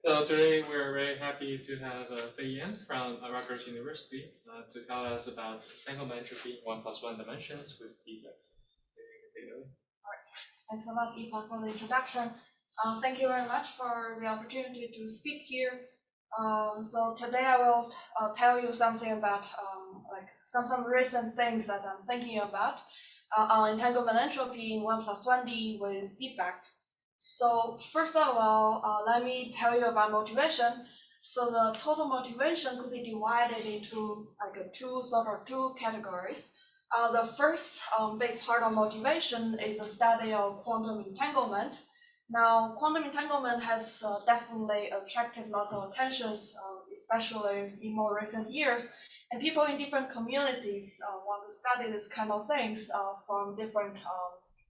So today we're very happy to have Fei Yan from Rutgers University to tell us about entanglement entropy 1+1 dimensions with defects. Thanks a lot, Eva, for the introduction. Thank you very much for the opportunity to speak here. So today I will tell you something about like some recent things that I'm thinking about on entanglement entropy in 1+1D with defects. So first of all, let me tell you about motivation. So the total motivation could be divided into like two categories. The first big part of motivation is the study of quantum entanglement. Now, quantum entanglement has definitely attracted lots of attentions, especially in more recent years. And people in different communities want to study this kind of things from different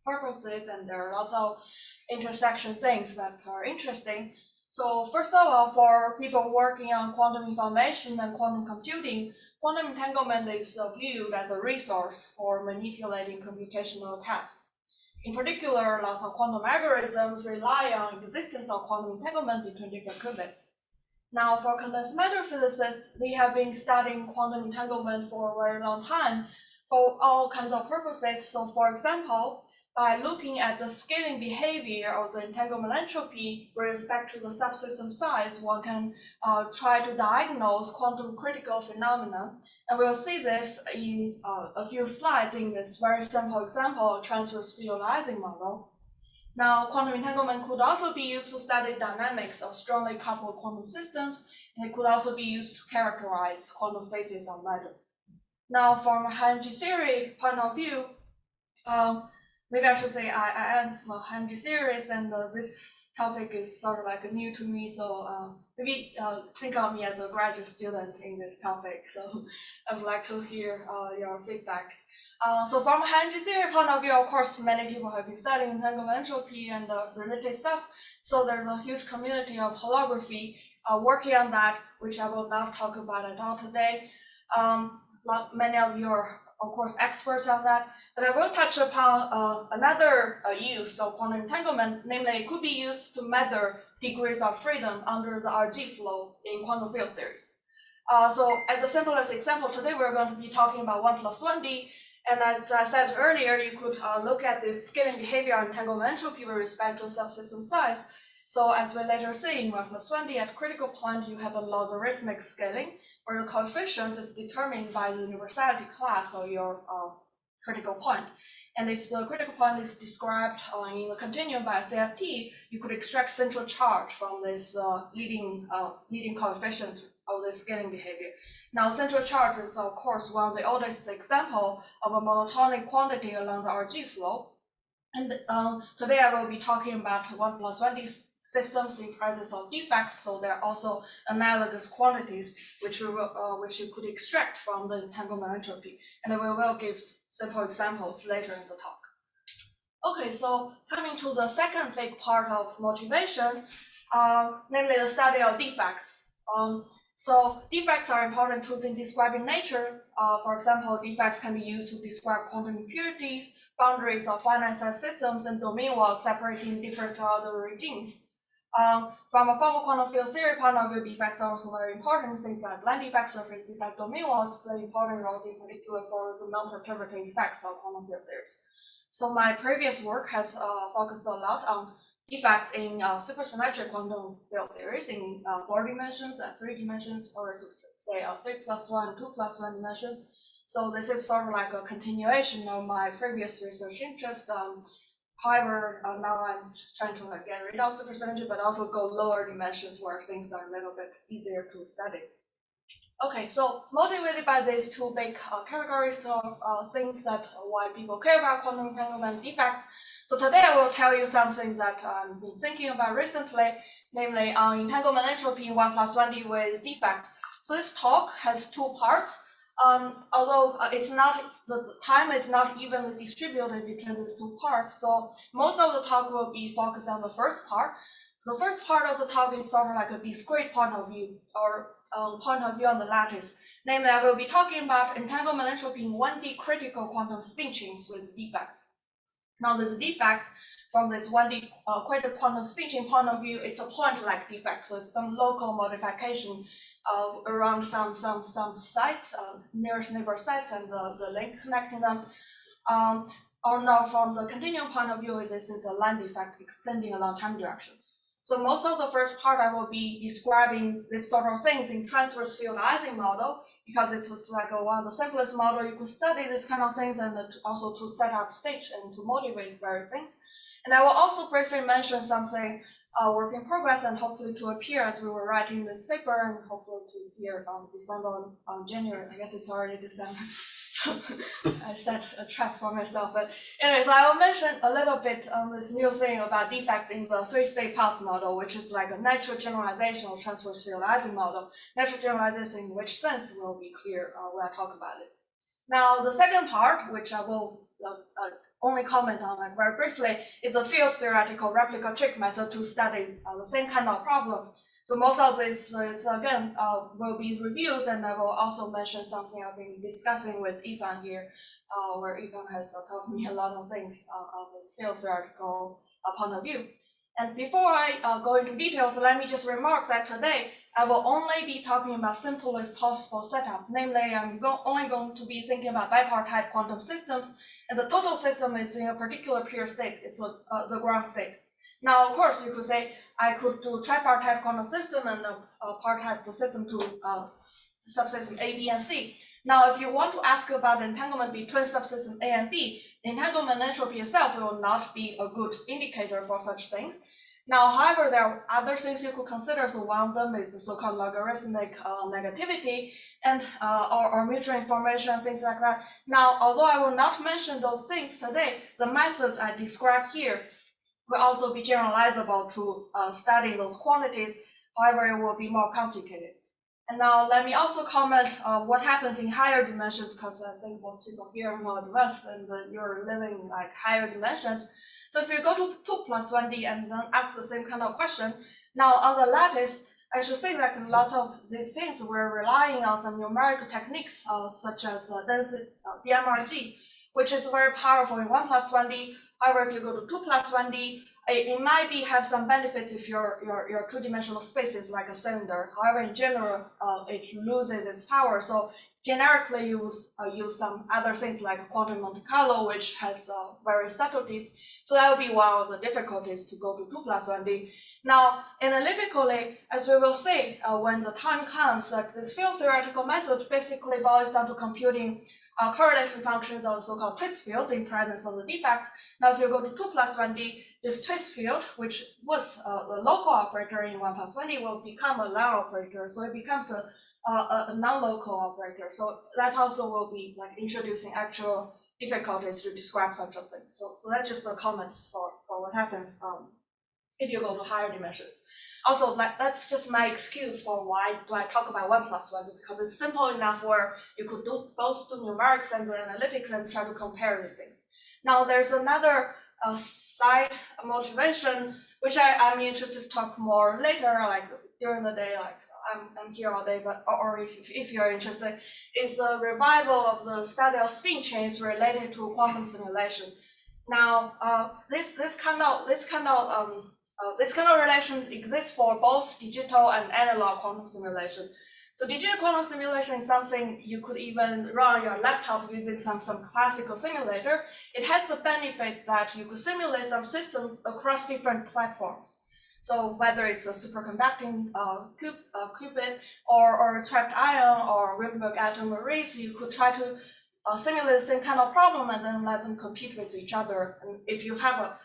purposes, and there are lots of intersection things that are interesting. So first of all, for people working on quantum information and quantum computing, quantum entanglement is viewed as a resource for manipulating computational tasks. In particular, lots of quantum algorithms rely on existence of quantum entanglement between different qubits. Now, for condensed matter physicists, they have been studying quantum entanglement for a very long time for all kinds of purposes. So, for example, by looking at the scaling behavior of the entanglement entropy with respect to the subsystem size, one can try to diagnose quantum critical phenomena. And we'll see this in a few slides in this very simple example of transverse field Ising model. Now, quantum entanglement could also be used to study dynamics of strongly coupled quantum systems, and it could also be used to characterize quantum phases of matter. Now, from a high-energy theory point of view, maybe I should say I am a high-energy theorist, and this topic is sort of like new to me, so maybe think of me as a graduate student in this topic. So I would like to hear your feedbacks. So from a high-energy theory point of view, of course, many people have been studying entanglement entropy and related stuff. So there's a huge community of holography working on that, which I will not talk about at all today. Many of you are, of course, experts on that, but I will touch upon another use of quantum entanglement, namely it could be used to measure degrees of freedom under the RG flow in quantum field theories. So as the simplest example, today we're going to be talking about 1+1D, and as I said earlier, you could look at this scaling behavior of entanglement entropy with respect to subsystem size. So as we later see in 1+1D, at critical point, you have a logarithmic scaling, where the coefficient is determined by the universality class of your critical point. And if the critical point is described in the continuum by CFT, you could extract central charge from this leading coefficient of the scaling behavior. Now, central charge is, of course, one of the oldest example of a monotonic quantity along the RG flow. And today I will be talking about 1+1D systems in presence of defects, so there are also analogous quantities which you could extract from the entanglement entropy, and we will give simple examples later in the talk. Okay, so coming to the second big part of motivation, namely the study of defects. So defects are important tools in describing nature. For example, defects can be used to describe quantum impurities, boundaries of finite size systems, and domain walls separating different order regimes. From a formal quantum field theory point of view, defects are also very important. Things like line defect surfaces, like domain walls, play important roles, in particular for the non-perturbative effects of quantum field theories. So my previous work has focused a lot on defects in supersymmetric quantum field theories in 4 dimensions and 3 dimensions, or say 3+1, 2+1 dimensions. So this is sort of like a continuation of my previous research interest. However, now I'm trying to get rid of supersymmetry, but also go lower dimensions where things are a little bit easier to study. Okay, so motivated by these two big categories of things that why people care about quantum entanglement defects. So today I will tell you something that I've been thinking about recently, namely on entanglement entropy in 1+1D with defects. So this talk has 2 parts. Although the time is not evenly distributed between these 2 parts, so most of the talk will be focused on the first part. The first part of the talk is sort of like a discrete point of view, or point of view on the lattice. Namely, I will be talking about entanglement entropy in 1D critical quantum spin chains with defects. Now, these defects from this 1D quantum quantum speeching point of view, it's a point-like defect. So it's some local modification around some sites, nearest neighbor sites, and the link connecting them. Or now from the continuum point of view, this is a line defect extending along time direction. So most of the first part, I will be describing this sort of things in transverse field Ising model, because it's just like one of the simplest model you could study this kind of things, and also to set up stage and to motivate various things. And I will also briefly mention something work in progress, and hopefully to appear as we were writing this paper, and hopefully to appear on December, January. I guess it's already December. So I set a trap for myself. But anyway, so I will mention a little bit on this new thing about defects in the three-state parts model, which is like a natural generalization of transverse field Ising model. Natural generalization in which sense will be clear when I talk about it. Now, the second part, which I will only comment on like very briefly, is a field theoretical replica trick method to study the same kind of problem. So most of this is again will be reviews, and I will also mention something I've been discussing with Ivan here, where Ivan has taught me a lot of things on this field theoretical point of view. And before I go into details, let me just remark that today I will only be talking about simplest possible setup. Namely, I'm only going to be thinking about bipartite quantum systems, and the total system is in a particular pure state. It's the ground state. Now, of course, you could say I could do tripartite quantum system and partite the system to subsystem A, B, and C. Now, if you want to ask about the entanglement between subsystem A and B, entanglement entropy itself will not be a good indicator for such things. Now, however, there are other things you could consider. So one of them is the so-called logarithmic negativity and or mutual information, things like that. Now, although I will not mention those things today, the methods I described here will also be generalizable to study those quantities. However, it will be more complicated. And now let me also comment what happens in higher dimensions, because I think most people here are more advanced and you're living like higher dimensions. So if you go to 2 plus 1D and then ask the same kind of question, now on the lattice, I should say that a lot of these things we're relying on some numerical techniques such as density BMRG, which is very powerful in 1 plus 1D. However, if you go to 2 plus 1D, it might have some benefits if your two-dimensional space is like a cylinder. However, in general, it loses its power. So generically, you would use some other things like quantum Monte Carlo, which has various subtleties. So that would be one of the difficulties to go to 2 plus 1D. Now, analytically, as we will see, when the time comes, this field theoretical method basically boils down to computing correlation functions of so-called twist fields in presence of the defects. Now, if you go to 2 plus 1D, this twist field, which was the local operator in 1 plus 1D, will become a line operator. So it becomes a non-local operator. So that also will be like introducing actual difficulties to describe such a thing. So that's just a comment for what happens if you go to higher dimensions. Also, that's just my excuse for why do I talk about 1 plus 1, because it's simple enough where you could do both the numerics and the analytics and try to compare these things. Now, there's another side motivation, which I'm interested to talk more later, like during the day, like I'm here all day, but or if you're interested, is the revival of the study of spin chains related to quantum simulation. Now, this kind of relation exists for both digital and analog quantum simulation. So digital quantum simulation is something you could even run on your laptop using some classical simulator. It has the benefit that you could simulate some system across different platforms. So whether it's a superconducting qubit or a trapped ion or Rydberg atom arrays, you could try to simulate the same kind of problem and then let them compete with each other. And if you have a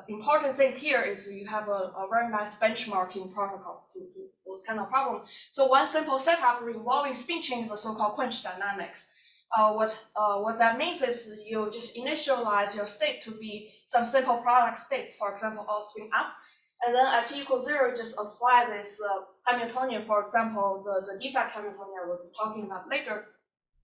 important thing here is you have a very nice benchmarking protocol to those kind of problems. So one simple setup involving spin chain is the so-called Quench Dynamics. What that means is you just initialize your state to be some simple product states, for example, all spin up, and then at t equals 0, just apply this Hamiltonian, for example, the defect Hamiltonian we'll be talking about later,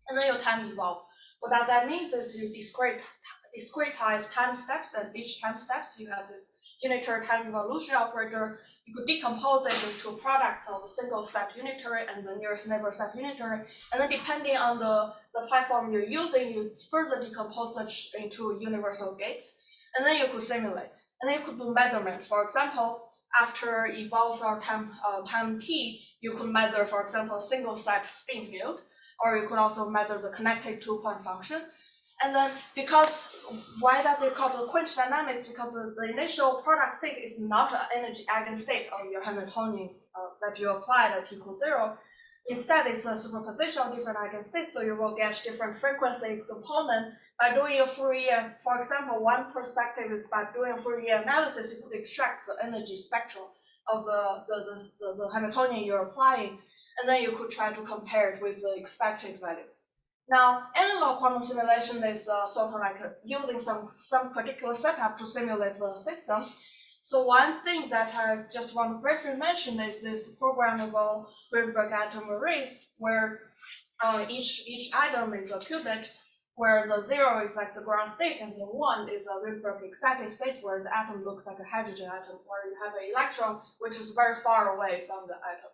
and then your time evolve. What does that mean is you discretize time steps, and each time steps you have this unitary time evolution operator. You could decompose it into a product of a single step unitary and the nearest neighbor step unitary, and then depending on the platform you're using, you further decompose such into universal gates, and then you could simulate. And then you could do measurement. For example, after evolve for time t, you could measure, for example, a single set spin field, or you could also measure the connected two-point function. And then because, why does it call the Quench Dynamics? Because the initial product state is not an energy eigenstate of your Hamiltonian that you apply at equals 0. Instead, it's a superposition of different eigenstates, so you will get different frequency component. By doing a Fourier, for example, one perspective is by doing a Fourier analysis, you could extract the energy spectrum of the Hamiltonian you're applying, and then you could try to compare it with the expected values. Now, analog quantum simulation is sort of like using some particular setup to simulate the system. So one thing that I just want to briefly mention is this programmable Rydberg atom arrays, where each atom is a qubit, where the 0 is like the ground state and the 1 is a Rydberg excited state, where the atom looks like a hydrogen atom, where you have an electron which is very far away from the atom.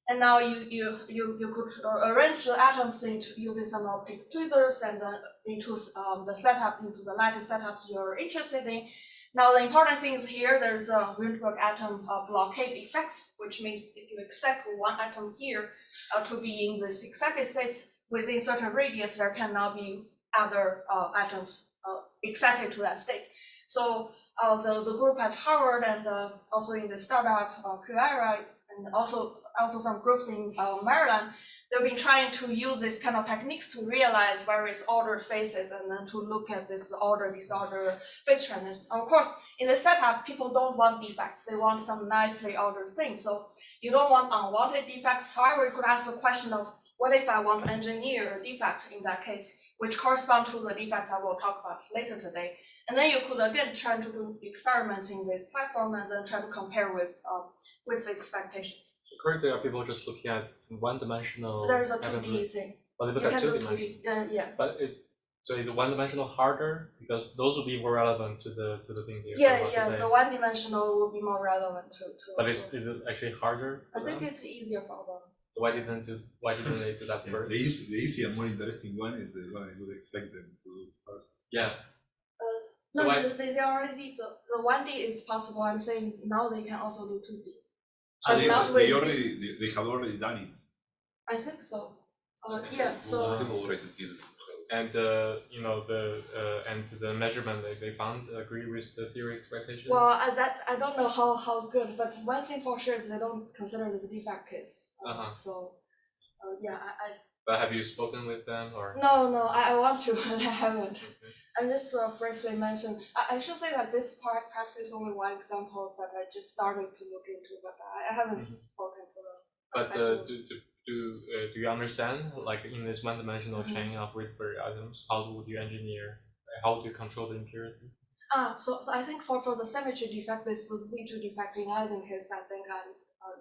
And now you could arrange the atoms into using some optic tweezers and then into the setup, into the lattice setup you're interested in. Now the important thing is here, there's a Rydberg atom blockade effect, which means if you accept one atom here to be in this excited states within certain radius, there cannot be other atoms excited to that state. So the group at Harvard and also in the startup QIRA, and also some groups in Maryland, they've been trying to use this kind of techniques to realize various ordered phases and then to look at this order disorder phase trend. Of course, in the setup, people don't want defects. They want some nicely ordered things. So you don't want unwanted defects. However, you could ask the question of what if I want to engineer a defect in that case, which corresponds to the defect I will talk about later today. And then you could again try to do experiments in this platform and then try to compare with the expectations. Currently, are people just looking at one-dimensional? There's a 2D thing. But they look at two-dimensional. Yeah. But is one-dimensional harder because those will be more relevant to the thing here? Yeah. So one-dimensional will be more relevant to. But is it actually harder? I think it's easier for them. Why didn't they do that first? The easy and more interesting one is the one I would expect them to do first. Yeah. No, they already the 1D is possible. I'm saying now they can also do 2D. So they have already done it. I think so. Yeah. So. And and the measurement they found agree with the theory expectation. Well, I don't know how good, but one thing for sure is they don't consider this a defect case. So, yeah, But have you spoken with them or? No, I want to, but I haven't. Okay. I'm just briefly mention. I should say that this part perhaps is only one example that I just started to look into, but I haven't spoken to them. But do you understand, like in this one-dimensional chain of Rydberg atoms, how would you engineer? How do you control the impurity? So I think for the symmetry defect, this Z2 defect in Ising case, I think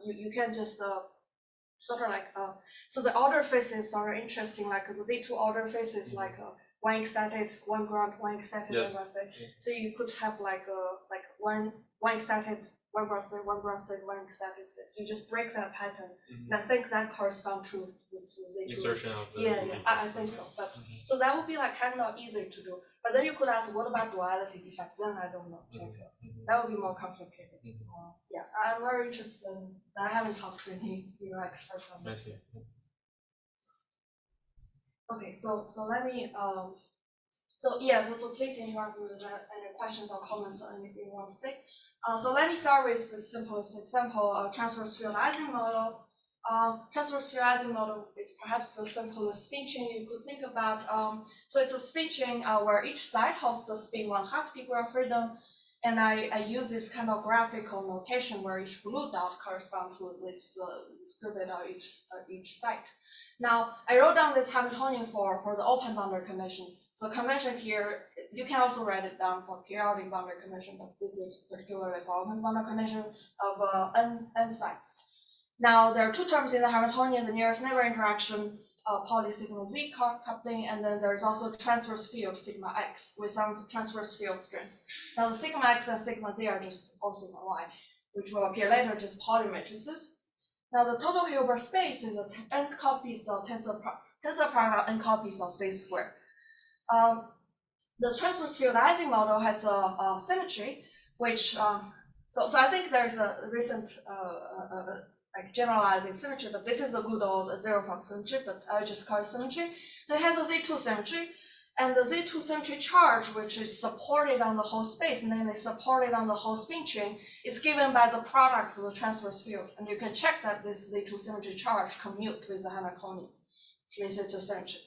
you can just sort of like so the order phases are interesting. Like the Z2 order phase is like one excited, one ground, one excited, one ground state. So you could have like one excited, one ground state, one ground state, one excited state. So you just break that pattern. And I think that corresponds to this Z2. Insertion of the I think so. But so that would be like kind of easy to do. But then you could ask, what about duality defect? Then I don't know. That would be more complicated. Yeah, I'm very interested in that. I haven't talked to any experts on this. Okay, so let me so please interrupt me with any questions or comments or anything you want to say. So let me start with the simplest example, transverse field Ising model. Transverse field Ising model is perhaps the simplest spin chain you could think about. So it's a spin chain where each side hosts the spin 1/2 degree of freedom, and I use this kind of graphical notation where each blue dot corresponds to this qubit of each site. Now I wrote down this Hamiltonian for the open boundary condition. So convention here, you can also write it down for periodic boundary condition, but this is particularly for open boundary condition of n sites. Now there are two terms in the Hamiltonian: the nearest neighbor interaction, poly sigma z coupling, and then there's also transverse field sigma x with some transverse field strengths. Now the sigma x and sigma z are just O sigma y, which will appear later just poly matrices. Now the total Hilbert space is a n copies of tensor prime of n copies of C squared. The transverse field Ising model has a symmetry which so I think there's a recent like generalizing symmetry, but this is a good old zero-form symmetry, but I just call it symmetry. So it has a Z2 symmetry, and the Z2 symmetry charge, which is supported on the whole space, namely supported on the whole spin chain, is given by the product of the transverse field. And you can check that this Z2 symmetry charge commute with the Hamiltonian, which means it's a symmetry.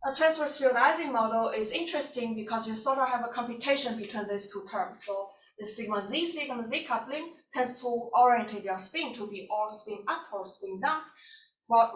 A transverse field Ising model is interesting because you sort of have a computation between these two terms. So the sigma Z coupling tends to orientate your spin to be all spin up or spin down,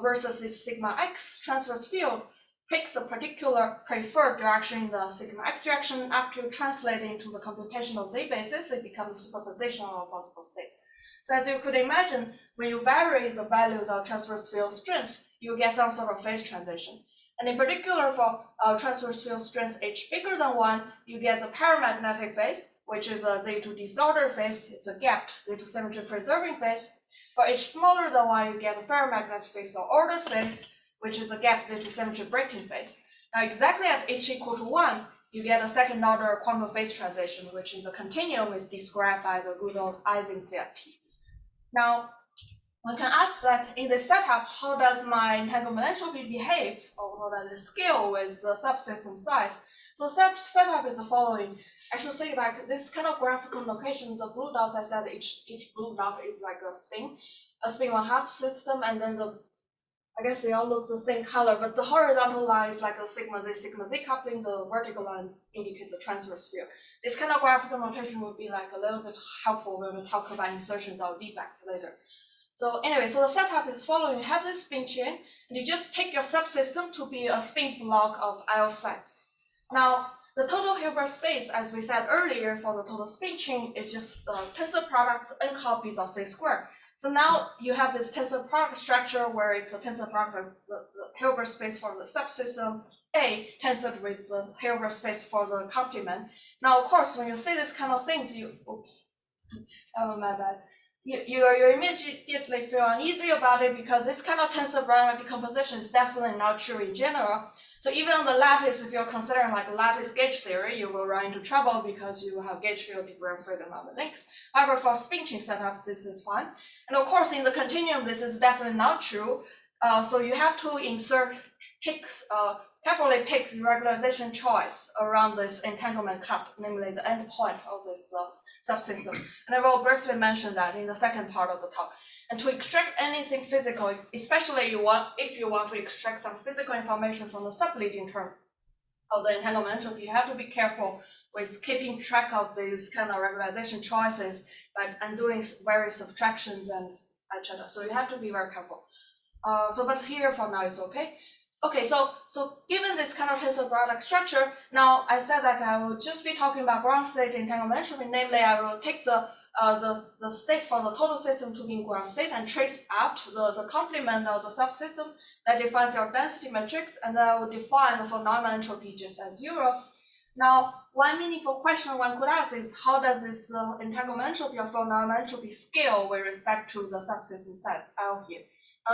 versus this sigma X transverse field picks a particular preferred direction in the sigma X direction. After you translate it into the computational Z basis, it becomes a superposition of possible states. So as you could imagine, when you vary the values of transverse field strengths, you get some sort of phase transition. And in particular, for transverse field strength H bigger than 1, you get the paramagnetic phase, which is a Z2 disordered phase. It's a gapped Z2 symmetry preserving phase. For H smaller than 1, you get a ferromagnetic phase or ordered phase, which is a gapped Z2 symmetry breaking phase. Now, exactly at H equal to 1, you get a second order quantum phase transition, which in the continuum is described by the good old Ising CFT. Now, one can ask that in this setup, how does my entanglement entropy behave, or how does it scale with the subsystem size? So setup is the following. I should say like this kind of graphical notation, the blue dots I said each blue dot is like a spin 1/2 system, and then I guess they all look the same color, but the horizontal line is like a sigma Z coupling, the vertical line indicates the transverse field. This kind of graphical notation would be like a little bit helpful when we talk about insertions or defects later. So anyway, so the setup is following. You have this spin chain, and you just pick your subsystem to be a spin block of IO sites. Now, the total Hilbert space, as we said earlier, for the total spin chain is just the tensor product n copies of C squared. So now you have this tensor product structure where it's a tensor product of the Hilbert space for the subsystem A tensored with the Hilbert space for the complement. Now, of course, when you say this kind of things, my bad. You immediately feel uneasy about it because this kind of tensor product decomposition is definitely not true in general. So even on the lattice, if you're considering like a lattice gauge theory, you will run into trouble because you will have gauge field degree freedom on the links. However, for spin chain setups, this is fine. And of course, in the continuum, this is definitely not true. So you have to carefully pick the regularization choice around this entanglement cup, namely the end point of this subsystem. And I will briefly mention that in the second part of the talk. And to extract anything physical, especially if you want to extract some physical information from the subleading term of the entanglement entropy, you have to be careful with keeping track of these kind of regularization choices and doing various subtractions and etc. So you have to be very careful. But here for now it's okay. Okay, so given this kind of tensor product structure, now I said that I will just be talking about ground state entanglement entropy. Namely, I will take the state for the total system to be in ground state and trace out the complement of the subsystem that defines your density matrix, and then I will define the phenomenon entropy just as zero. Now, one meaningful question one could ask is how does this entanglement entropy or phenomenon entropy scale with respect to the subsystem size L here?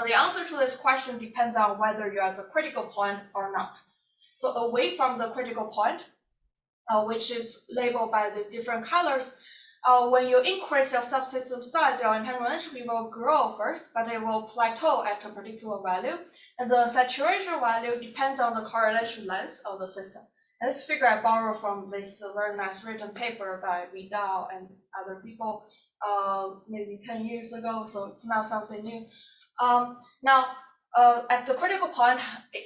The answer to this question depends on whether you're at the critical point or not. So away from the critical point, which is labeled by these different colors, when you increase your subsystem size, your entanglement entropy will grow first, but it will plateau at a particular value. And the saturation value depends on the correlation length of the system. And this figure I borrowed from this very nice written paper by Vidal and other people maybe 10 years ago, so it's not something new. At the critical point,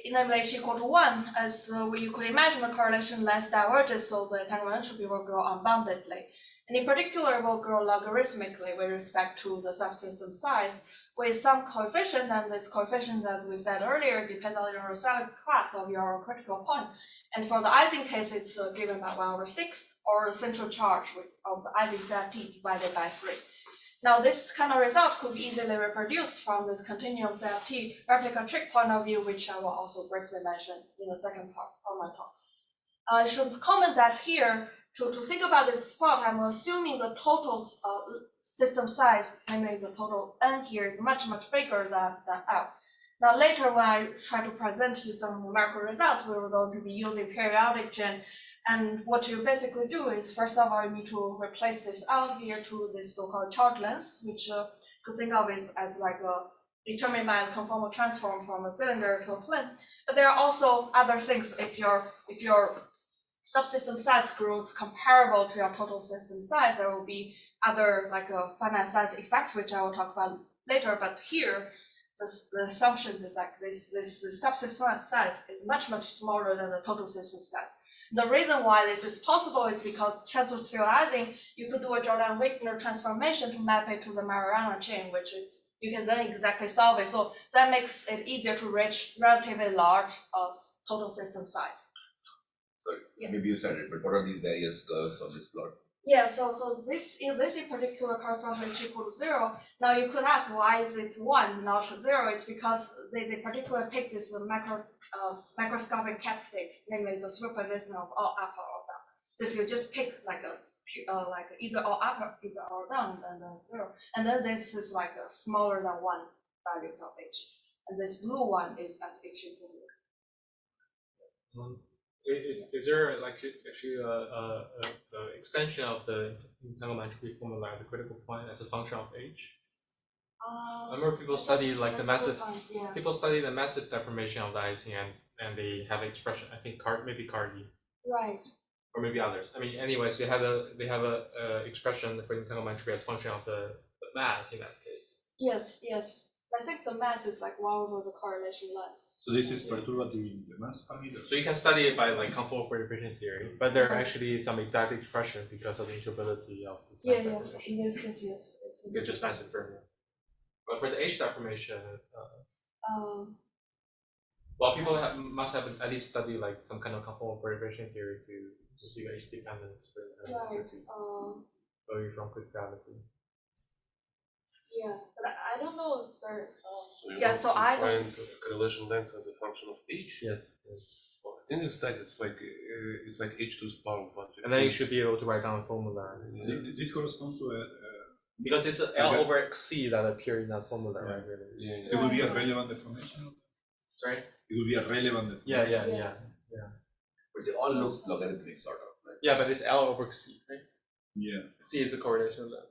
namely H equal to 1, as you could imagine, the correlation length diverges, so the entanglement entropy will grow unboundedly. And in particular, it will grow logarithmically with respect to the subsystem size with some coefficient, and this coefficient, as we said earlier, depends on the universality class of your critical point. And for the Ising case, it's given by 1/6, or the central charge of the Ising CFT divided by 3. Now, this kind of result could be easily reproduced from this continuum CFT replica trick point of view, which I will also briefly mention in the second part of my talk. I should comment that here, to think about this plot, I'm assuming the total system size, namely the total n here, is much, much bigger than L. Now, later when I try to present you some numerical results, we were going to be using periodic chain And what you basically do is, first of all, you need to replace this out here to this so-called charge length, which you could think of as like a determined by the conformal transform from a cylinder to a plane. But there are also other things. If your subsystem size grows comparable to your total system size, there will be other like finite size effects, which I will talk about later. But here, the assumption is like this subsystem size is much smaller than the total system size. The reason why this is possible is because transverse field Ising, you could do a Jordan-Wigner transformation to map it to the Majorana chain, which is you can then exactly solve it. So that makes it easier to reach relatively large total system size. Sorry, yeah. Maybe you said it, but what are these various curves on this plot? Yeah, so this in particular corresponds to h equal to 0. Now you could ask, why is it 1, not 0? It's because they particularly pick this macroscopic cat state, namely the superposition of all up or down. So if you just pick like either all up or either all down, then 0. And then this is like a smaller than 1 values of h. And this blue one is at h equal to 1. Is there like actually a extension of the entanglement entropy formula at the critical point as a function of h? I remember people study like the massive people study the massive deformation of the Ising and they have an expression. I think maybe Cardi, right, or maybe others. I mean, anyways, they have a expression for entanglement entropy as a function of the mass in that case. Yes. I think the mass is like 1 over the correlation length. So this is perturbative in the mass parameter. So you can study it by like conformal coefficient theory, but there are actually some exact expressions because of the interoperability of this mass deformation. In this case, yes. It's just massive formula. But for the H deformation, well, people must have at least studied like some kind of conformal coefficient theory to see the H dependence for the going from quick gravity. Yeah, but I don't know if there. So I find correlation length as a function of h. Yes. Well, I think it's like h to the power of 1. And then you should be able to write down a formula. Yeah. This corresponds to a because it's L over C that appear in that formula, right? Really. Yeah. It will be a relevant deformation. Sorry. It will be a relevant deformation. Yeah. But they all look logarithmic, sort of. Right? Yeah, but it's L over C, right? Yeah. C is the correlation of that.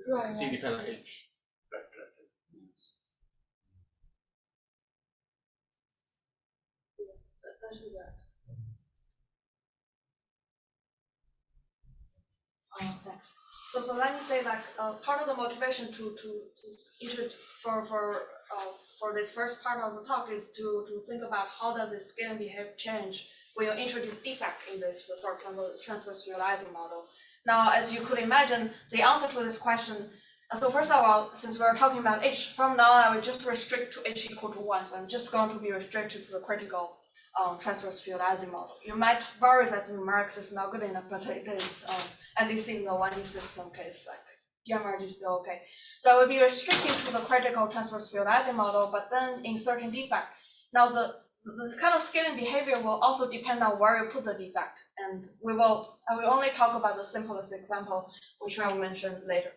Right. C depends on H. Thanks. So let me say that part of the motivation for this first part of the talk is to think about how does the scale and behavior change when you introduce defect in this, for example, transverse field Ising model. Now, as you could imagine, the answer to this question. So first of all, since we're talking about h, from now I will just restrict to h equal to 1. So I'm just going to be restricted to the critical transverse field Ising model. You might worry that numerics is not good enough, but it is, at least in the 1D system case, like DMRG is still okay. So I will be restricted to the critical transverse field Ising model, but then inserting defect. Now this kind of scaling behavior will also depend on where you put the defect, and I will only talk about the simplest example, which I will mention later.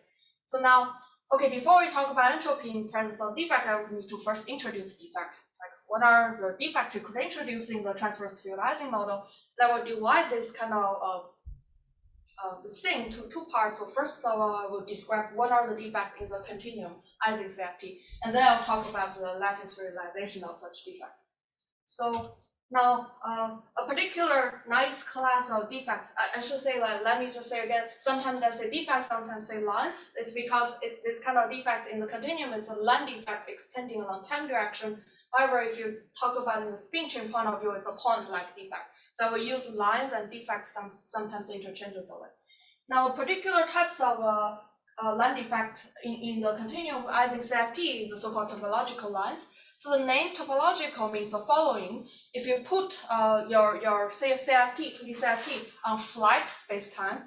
So now, okay, before we talk about entropy in presence of defect, I would need to first introduce defect. Like, what are the defects you could introduce in the transverse field Ising model that will divide this kind of this thing into 2 parts? So first of all, I will describe what are the defects in the continuum Ising CFT, and then I'll talk about the lattice realization of such defect. So now, a particular nice class of defects, I should say, like, let me just say again, sometimes I say defect, sometimes I say lines. It's because this kind of defect in the continuum is a line defect extending along time direction. However, if you talk about it in the spin chain point of view, it's a point-like defect. So we use lines and defects sometimes interchangeably. Now, particular types of line defect in the continuum Ising CFT is the so-called topological lines. So the name topological means the following: if you put your CFT, 2D CFT on flat space-time,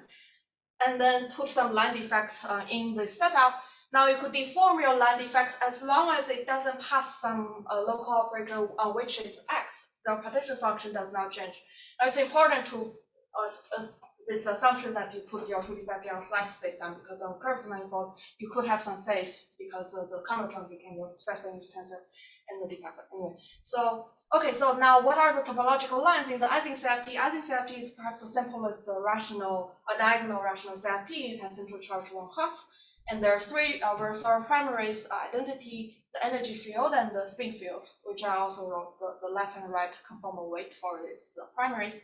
and then put some line defects in the setup, now you could deform your line defects as long as it doesn't pass some local operator on which it acts. The partition function does not change. Now it's important to this assumption that you put your 2D set on flat spacetime, because on curved manifold you could have some phase because the counter term became the stress energy tensor and the defect. Anyway, so okay, so now what are the topological lines in the Ising CFT? Ising CFT is perhaps the simplest diagonal rational CFT. It has central charge 1/2, and there are three versor primaries: identity, the energy field, and the spin field, which I also wrote the left and right conformal weight for these primaries.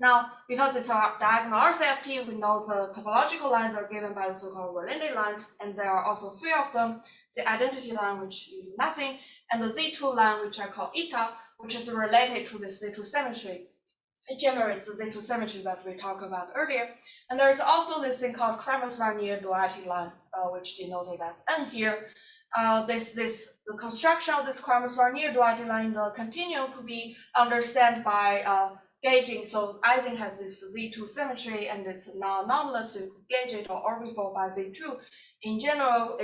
Now, because it's a diagonal RCFT, we know the topological lines are given by the so-called Rayleigh lines, and there are also three of them: the identity line, which you do nothing, and the Z2 line, which I call eta, which is related to the Z2 symmetry. It generates the Z2 symmetry that we talked about earlier. And there's also this thing called Kramers-Warnier duality line, which denoted as N here. The construction of this Kramers-Warnier duality line in the continuum could be understood by gauging. So Ising has this Z2 symmetry, and it's non-anomalous, so you could gauge it or orbifold by Z2. In general,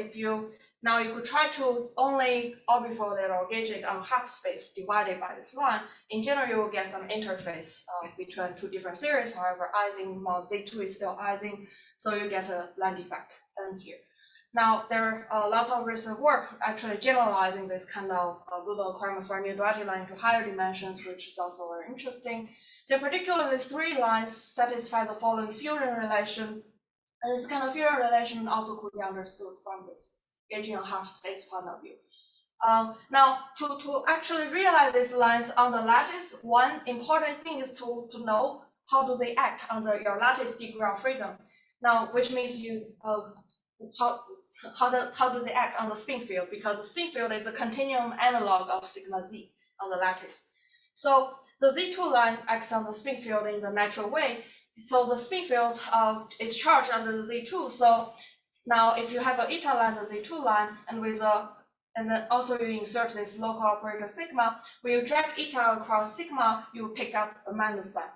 now you could try to only orbifold it or gauge it on half space divided by this line. In general, you will get some interface between two different series. However, Ising mod Z2 is still Ising, so you get a line defect N here. Now, there are lots of recent work actually generalizing this kind of little Kramers-Warnier duality line to higher dimensions, which is also very interesting. So particularly, three lines satisfy the following fusion relation. And this kind of fusion relation also could be understood from this gauging on half space point of view. Now, to actually realize these lines on the lattice, one important thing is to know how do they act under your lattice degree of freedom. Now, which means how do they act on the spin field? Because the spin field is a continuum analog of sigma z on the lattice. So the Z2 line acts on the spin field in the natural way. So the spin field is charged under the Z2. So now if you have an eta line, the Z2 line, and then also you insert this local operator sigma, when you drag eta across sigma, you pick up a minus sign.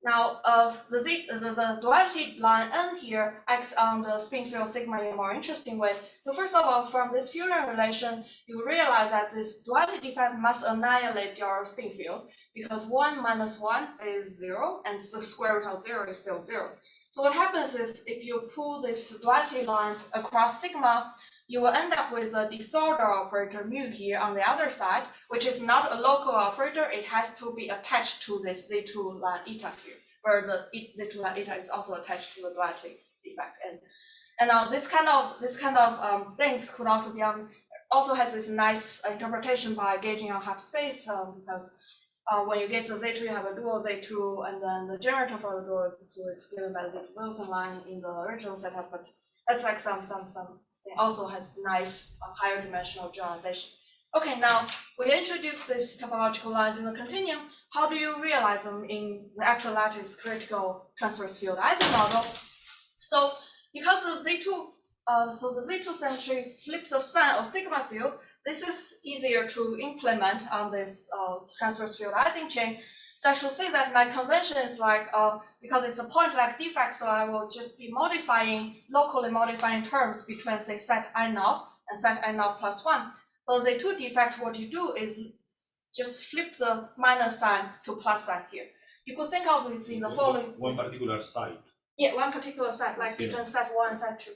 Now, the duality line N here acts on the spin field sigma in a more interesting way. So first of all, from this fusion relation, you realize that this duality defect must annihilate your spin field, because 1 minus 1 is 0, and the square root of 0 is still 0. So what happens is, if you pull this duality line across sigma, you will end up with a disorder operator mu here on the other side, which is not a local operator. It has to be attached to this Z2 line eta here, where the Z2 line eta is also attached to the duality defect. And now this kind of things could also be also has this nice interpretation by gauging on half space, because when you get to Z2, you have a dual Z2, and then the generator for the dual Z2 is given by the Z2 Wilson line in the original setup. But that's like some also has nice higher dimensional generalization. Okay, now we introduce these topological lines in the continuum. How do you realize them in the actual lattice critical transverse field Ising model? So because the Z2 symmetry flips the sign of sigma field, this is easier to implement on this transverse field Ising chain. So I should say that my convention is like, because it's a point-like defect, so I will just be locally modifying terms between, say, set I0 and set I0 plus 1. So the Z2 defect, what you do is just flip the minus sign to plus sign here. You could think of this in the following. One particular site. Yeah, one particular site, like between set 1 and set 2.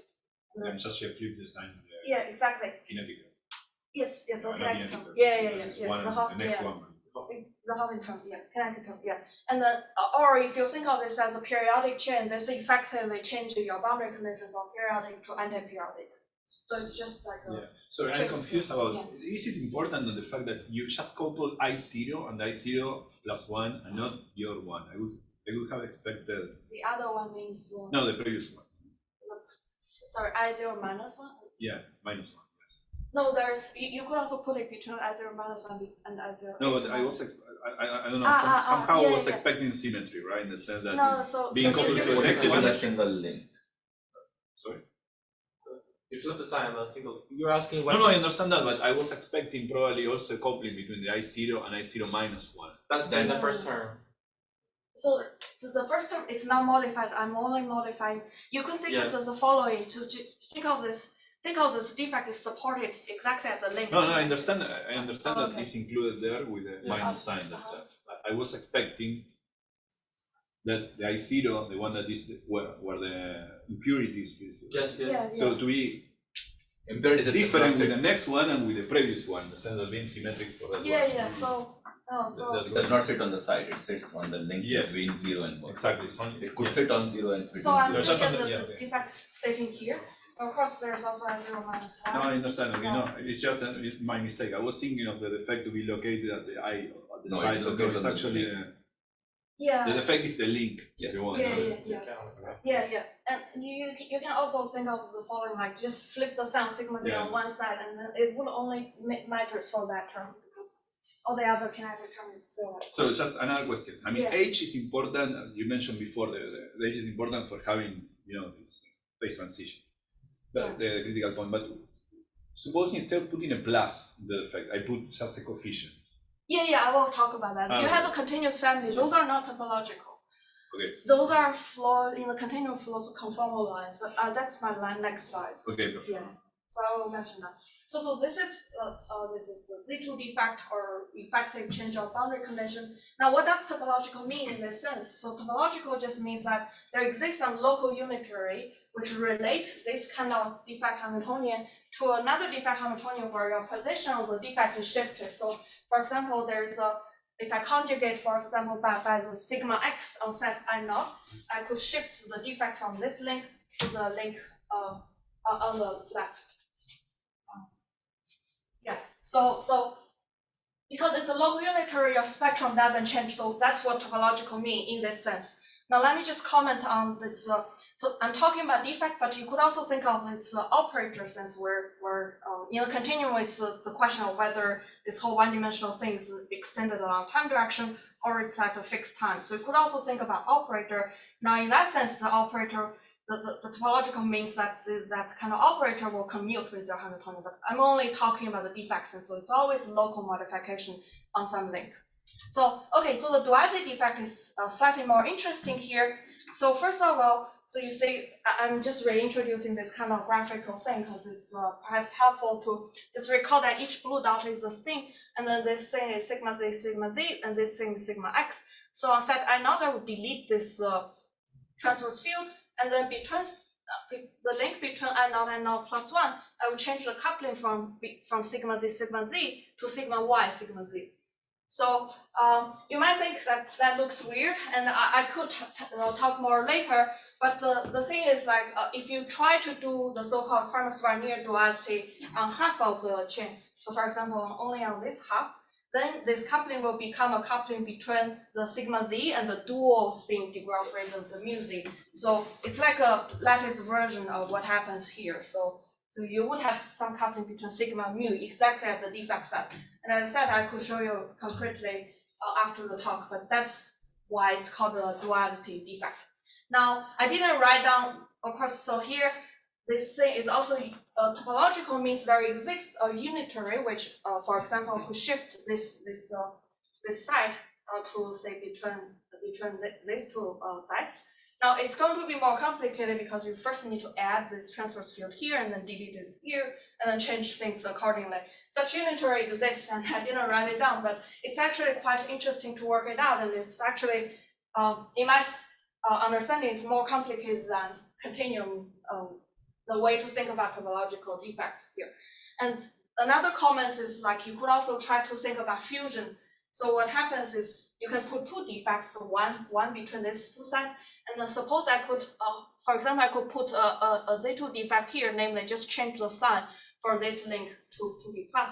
And just flip the sign. Yeah, exactly. Kinetic. Yes, okay. Yeah. The next one. The Hoping term, kinetic term, and then, or if you think of this as a periodic chain, this effectively changes your boundary condition from periodic to anti-periodic. So it's just like a Sorry, I'm confused about. Is it important on the fact that you just couple I0 and I0 plus 1 and not your one? I would have expected. The other one means. No, the previous one. Sorry, I0 minus 1. Yeah, minus 1. No, you could also put it between I0 minus 1 and I0. No, but I was I don't know. Somehow I was expecting symmetry, right? In the sense that being coupled to a single link. Sorry. You flip the sign on a single. You're asking when. No, I understand that, but I was expecting probably also a coupling between the I0 and I0 minus 1. That's in the first term. So the first term is not modified. I'm only modifying. You could think of the following. To think of this defect is supported exactly at the link. No, I understand. I understand that it's included there with a minus sign. That I was expecting that the I0, the one that is where the impurity is. Yes, yes. Yeah, So to be Impurity is different with the next one and with the previous one, in the sense of being symmetric for that yeah, one. yeah. So, It does not sit on the side, it sits on the link Yes. between 0 and 1. Exactly. It's only, It could sit on 0 and between so I'm 0 thinking on the- that yeah, the okay. defects sitting here. Of course, there's also a 0 minus 1. no, I understand. Okay, no, it's just it's my mistake. I was thinking of the defect to be located at the at the No, side, it's but no, located it's on the actually Yeah. the defect is the link. Yeah. If you want, Yeah, no? yeah. Yeah. And you can also think of the following, like just flip the sign sigma z Yeah. on one side, and then it will only matters for that term because all the other kinetic term is still like. So just another question. I mean, Yeah. H is important. You mentioned before the H is important for having this phase transition, the critical point. But suppose instead of putting a plus in the defect, I put just a coefficient. Yeah, I will talk about that. You Okay. have a continuous family. Those are not topological. Okay. Those are flows in the continuum flows conformal lines, but that's my next slides. Okay. Perfect. Yeah, so I will mention that. So this is a Z2 defect or effective change of boundary condition. Now, what does topological mean in this sense? So topological just means that there exists some local unitary which relate this kind of defect Hamiltonian to another defect Hamiltonian where your position of the defect is shifted. So, for example, there's a if I conjugate, for example, by the sigma x on set I naught, I could shift the defect from this link to the link on the left. Yeah. So because it's a local unitary, your spectrum doesn't change. So that's what topological mean in this sense. Now let me just comment on this. So I'm talking about defect, but you could also think of this operator sense where in the continuum it's the question of whether this whole one-dimensional thing is extended along time direction or it's at a fixed time. So you could also think about operator. Now in that sense, the operator, the topological means that that kind of operator will commute with your Hamiltonian. But I'm only talking about the defects, and so it's always local modification on some link. So okay, so the duality defect is slightly more interesting here. So first of all, so you see, I'm just reintroducing this kind of graphical thing because it's perhaps helpful to just recall that each blue dot is a spin, and then this thing is sigma z, and this thing is sigma x. So on set I naught, I would delete this transverse field, and then between the link between I naught plus 1, I will change the coupling from sigma z to sigma y sigma z. So you might think that looks weird, and I could talk more later. But the thing is, like, if you try to do the so-called Kramers-Warnier duality on half of the chain, so for example, only on this half, then this coupling will become a coupling between the sigma z and the dual spin de Graaff radial, the mu z. So it's like a lattice version of what happens here. So you would have some coupling between sigma mu exactly at the defect side. And as I said, I could show you concretely after the talk, but that's why it's called the duality defect. Now, I didn't write down, of course, so here, this thing is also topological means there exists a unitary, which, for example, could shift this side to, say, between these two sides. Now, it's going to be more complicated because you first need to add this transverse field here and then delete it here and then change things accordingly. Such unitary exists, and I didn't write it down, but it's actually quite interesting to work it out, and it's actually, in my understanding, it's more complicated than continuum, the way to think about topological defects here. And another comment is, like, you could also try to think about fusion. So what happens is you can put two defects, so one between these two sides, and suppose I could, for example, I could put a Z2 defect here, namely just change the sign for this link to be plus.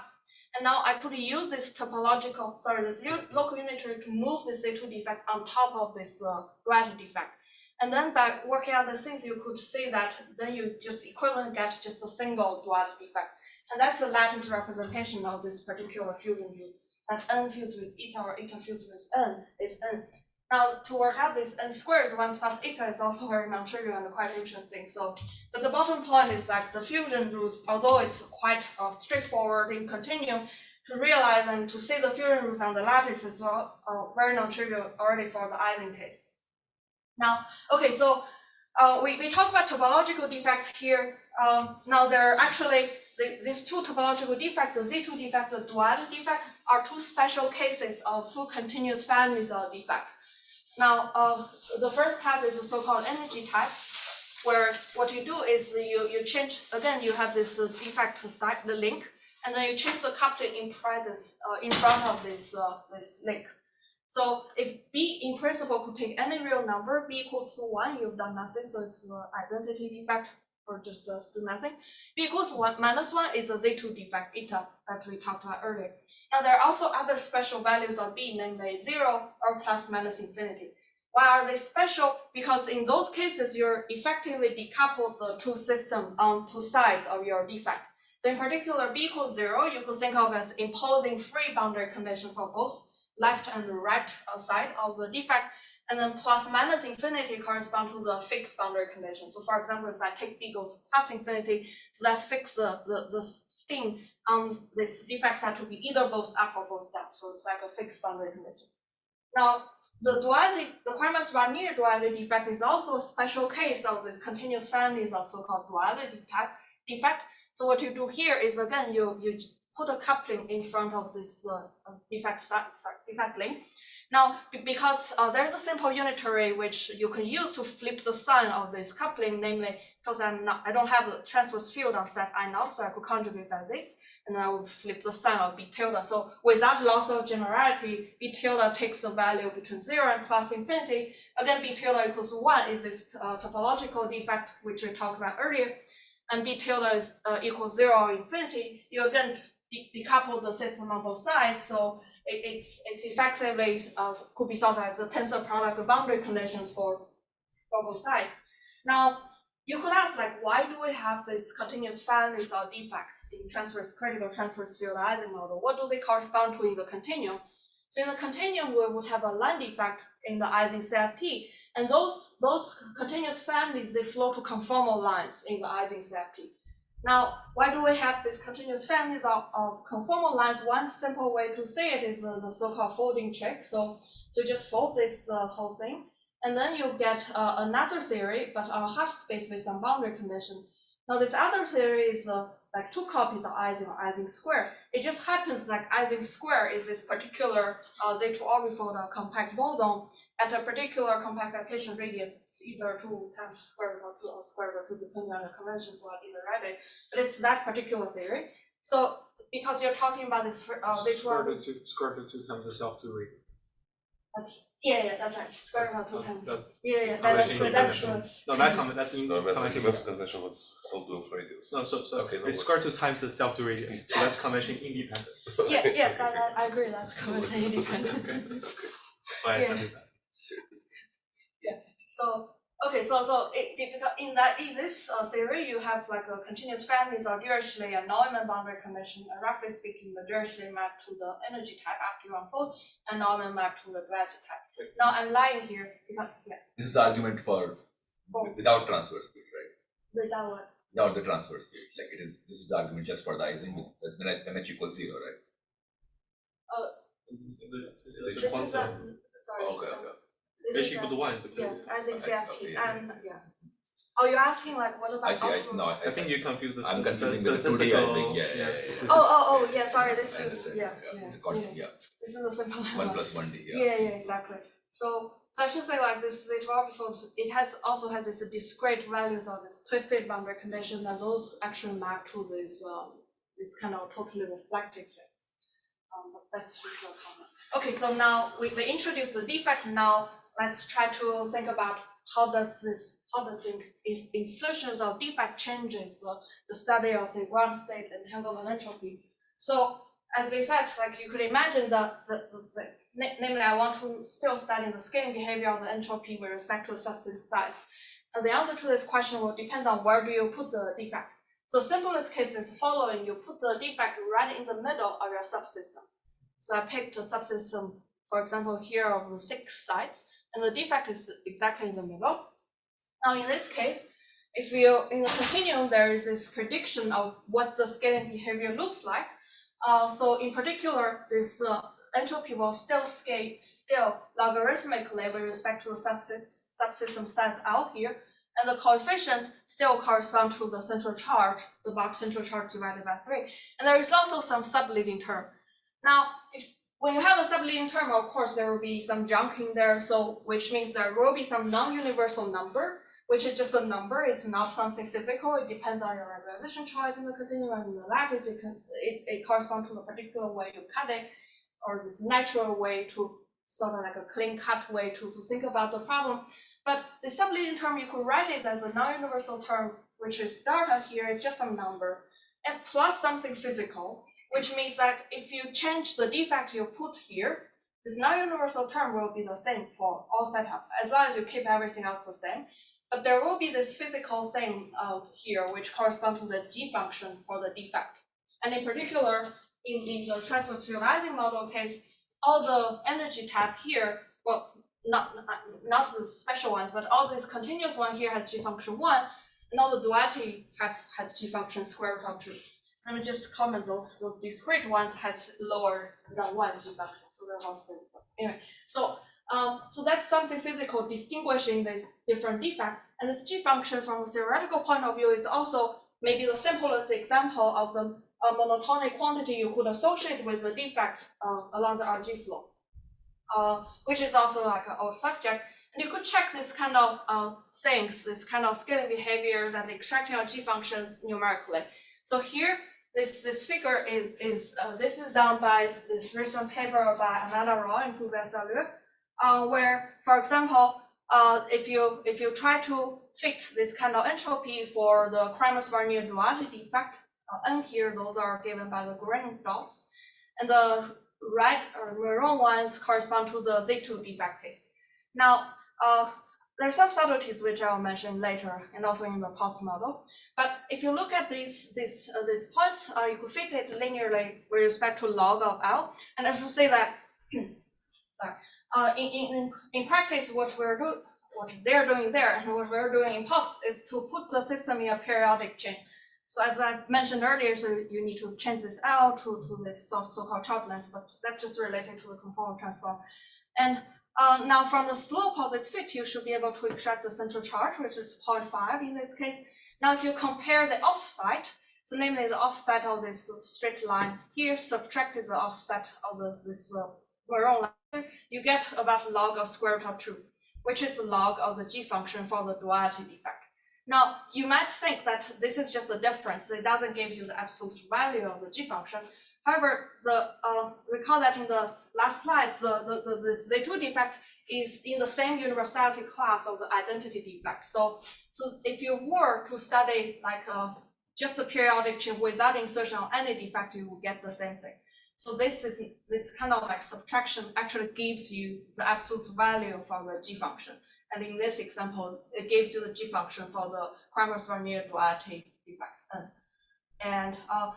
And now I could use this this local unitary to move this Z2 defect on top of this duality defect. And then by working out these things, you could see that then you just equivalent get just a single duality defect. And that's the lattice representation of this particular fusion view. That n fused with eta or eta fused with n is n. Now, to work out this n squares 1 plus eta is also very non-trivial and quite interesting. So, but the bottom point is like the fusion rules, although it's quite straightforward in continuum, to realize and to see the fusion rules on the lattice is very non-trivial already for the Ising case. Now, okay, so we talk about topological defects here. Now, there are actually these two topological defects, the Z2 defect, the duality defect, are two special cases of two continuous families of defect. Now, the first type is the so-called energy type, where what you do is you change, again, you have this defect side, the link, and then you change the coupling in parentheses in front of this link. So if B in principle could take any real number, B equals to 1, you've done nothing, so it's the identity defect, or just do nothing. B equals 1 minus 1 is a Z2 defect, eta, that we talked about earlier. Now there are also other special values of B, namely 0 or plus minus infinity. Why are they special? Because in those cases, you're effectively decoupled the two systems on two sides of your defect. So in particular, B equals 0, you could think of as imposing free boundary condition for both left and right side of the defect, and then plus minus infinity correspond to the fixed boundary condition. So for example, if I take B goes plus infinity, so that fixes the spin on this defect side to be either both up or both down. So it's like a fixed boundary condition. Now, the duality, the Quermas-Ranier duality defect is also a special case of this continuous families of so-called duality type defect. So what you do here is, again, you put a coupling in front of this defect link. Now, because there's a simple unitary which you can use to flip the sign of this coupling, namely because I don't have a transverse field on set I naught, so I could conjugate by this, and I would flip the sign of B tilde. So without loss of generality, B tilde takes the value between 0 and plus infinity. Again, B tilde equals 1 is this topological defect which we talked about earlier, and B tilde is equals 0 or infinity. You again decouple the system on both sides, so it's effectively could be solved as the tensor product of boundary conditions for both sides. Now, you could ask, like, why do we have these continuous families of defects in critical transverse field Ising model? What do they correspond to in the continuum? So in the continuum, we would have a line defect in the Ising CFT, and those continuous families, they flow to conformal lines in the Ising CFT. Now, why do we have these continuous families of conformal lines? One simple way to say it is the so-called folding trick. So just fold this whole thing, and then you get another theory, but on a half space with some boundary condition. Now, this other theory is like two copies of Ising or Ising square. It just happens like Ising square is this particular Z2 orbifold compact boson at a particular compactification radius. It's either 2 times square root of 2 or square root of 2, depending on the convention, so I didn't write it. But it's that particular theory. So because you're talking about this Z2 square root of 2 times the self-2 radius. That's right. Square root of 2 times. That's No, that comment, that's in No, but the convention. first convention was self-2 of radius. No, so Okay, no it's square 2 times the self-2 radius. So that's convention independent. I agree. That's convention independent. That's why I said that. So in this theory, you have like a continuous families of Dirichlet and Neumann boundary condition, and roughly speaking, the Dirichlet map to the energy type after you unfold, and Neumann map to the duality type. Now I'm lying here because This is the argument for without transverse field, right? Without what? Without the transverse field, like it is. This is the argument just for the Ising when h equals 0, right? This is sorry. Okay. H equal to 1 is the Ising CFT, yeah. and Oh, you're asking like what about I think you confuse the I'm confusing the 2D statistical. Ising. Yeah. Oh, yeah. Sorry, this is It's This is a simple 1 plus 1D. Yeah, exactly. So I should say like this Z2 orbifold, it also has this discrete values of this twisted boundary condition, and those actually map to this kind of totally reflective things. But that's just a comment. Okay, so now we introduce the defect. Now let's try to think about how does insertions of defect changes the study of the ground state entanglement entropy. So as we said, like you could imagine namely I want to still study the scaling behavior of the entropy with respect to the subsystem size. And the answer to this question will depend on where do you put the defect. So simplest case is following, you put the defect right in the middle of your subsystem. So I picked a subsystem, for example, here of the 6 sides, and the defect is exactly in the middle. Now in this case, if you in the continuum, there is this prediction of what the scaling behavior looks like. So in particular, this entropy will still scale logarithmically with respect to the subsystem size out here, and the coefficients still correspond to the central charge, the box central charge divided by 3. And there is also some subleading term. Now, when you have a subleading term, of course, there will be some junk in there. So which means there will be some non-universal number, which is just a number. It's not something physical. It depends on your regularization choice in the continuum and the lattice. It corresponds to the particular way you cut it, or this natural way to sort of like a clean cut way to think about the problem. But the subleading term, you could write it as a non-universal term, which is delta here. It's just some number, and plus something physical, which means that if you change the defect you put here, this non-universal term will be the same for all setup, as long as you keep everything else the same. But there will be this physical thing here, which corresponds to the G function for the defect. And in particular, in the transverse field Ising model case, all the energy tab here, well, not the special ones, but all this continuous one here has G function 1, and all the duality has G function square root of 2. Let me just comment those discrete ones has lower than 1 G function, so they're all stable. Anyway, so that's something physical distinguishing this different defect. And this G function from a theoretical point of view is also maybe the simplest example of the monotonic quantity you could associate with the defect along the RG flow, which is also like an old subject. And you could check this kind of things, this kind of scaling behaviors and extracting our G functions numerically. So here, this figure is this is done by this recent paper by Amanda Roy and Hubert Salur, where, for example, if you try to fix this kind of entropy for the Kramer-Svernier duality defect, and here those are given by the green dots, and the red or maroon ones correspond to the Z2 defect case. Now, there's some subtleties which I'll mention later, and also in the Potts model. But if you look at these points, you could fit it linearly with respect to log of L. And I should say that, sorry, in practice, what they're doing there and what we're doing in Potts is to put the system in a periodic chain. So as I mentioned earlier, so you need to change this L to this so-called charge length, but that's just related to the conformal transform. And now from the slope of this fit, you should be able to extract the central charge, which is 0.5 in this case. Now, if you compare the offset, so namely the offset of this straight line here, subtracted the offset of this maroon line, you get about log of square root of 2, which is the log of the G function for the duality defect. Now, you might think that this is just a difference. It doesn't give you the absolute value of the G function. However, recall that in the last slides, this Z2 defect is in the same universality class of the identity defect. So if you were to study like just a periodic chain without insertion of any defect, you will get the same thing. So this kind of like subtraction actually gives you the absolute value for the G function. And in this example, it gives you the G function for the Kramer-Svernier duality defect. And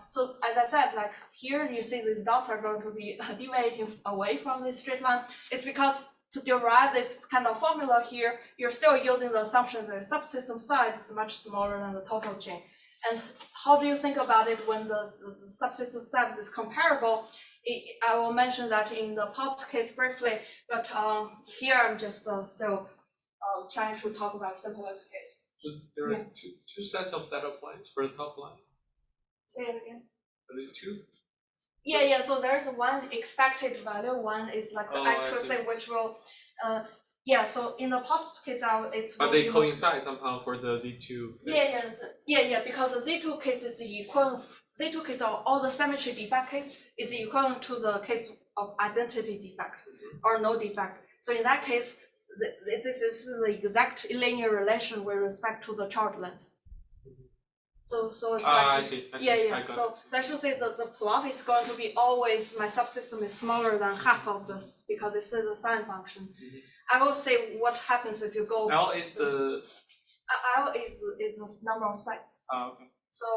so as I said, like here you see these dots are going to be deviating away from this straight line. It's because to derive this kind of formula here, you're still using the assumption that the subsystem size is much smaller than the total chain. And how do you think about it when the subsystem size is comparable? I will mention that in the Potts case briefly, but here I'm just still trying to talk about simplest case. So there are two sets of data points for the top line. Say it again. Are there two? Yeah. So there's one expected value. One is like the actual thing, which will, So in the Potts case, it's. But they coincide somehow for the Z2. Yeah. Because the Z2 case is the equivalent. Z2 case of all the symmetry defect case is equivalent to the case of identity defect or no defect. So in that case, this is the exact linear relation with respect to the charge length. So it's like, I see. Yeah. So that should say that the plot is going to be always, my subsystem is smaller than half of this because this is a sine function. I will say what happens if you go. L is the. L is the number of sites. Okay. So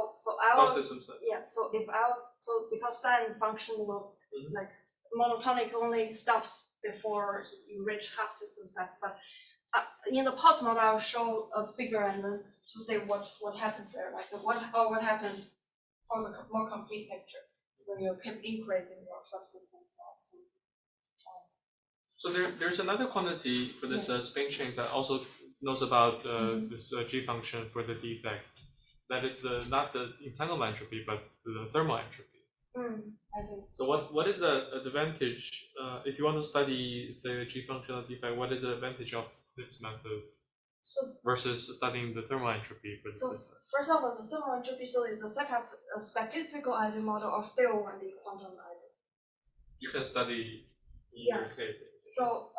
I will. Subsystem size. Yeah. So because sine function will like monotonic only stops before you reach half system size, but. In the Potts model, I'll show a figure and then to say what happens there, like what happens for the more complete picture when you keep increasing your subsystem size. So there's another quantity for this spin chain that also knows about this G function for the defect. That is not the entanglement entropy, but the thermal entropy. I see. So what is the advantage if you want to study, say, the G-functional defect? What is the advantage of this method versus studying the thermal entropy for the system? First of all, the thermal entropy is the setup a statistical Ising model or still in the quantum Ising. You can study either case. So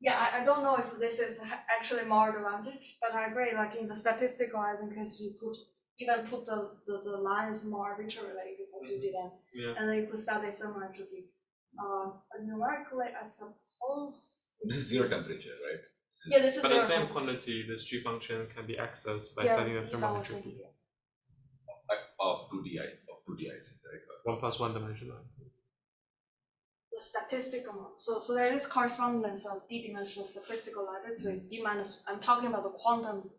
I don't know if this is actually more advantage, but I agree. Like in the statistical Ising case, you could even put the lines more arbitrarily because you didn't, and then you could study thermal entropy. Numerically, I suppose this is zero temperature, right? Yeah, this is. But the same quantity, this G function can be accessed by studying the thermal entropy. Of 2D, right? 1 plus 1 dimensional. The statistical model. So there is correspondence of d-dimensional statistical lattice with d minus. I'm talking about the quantum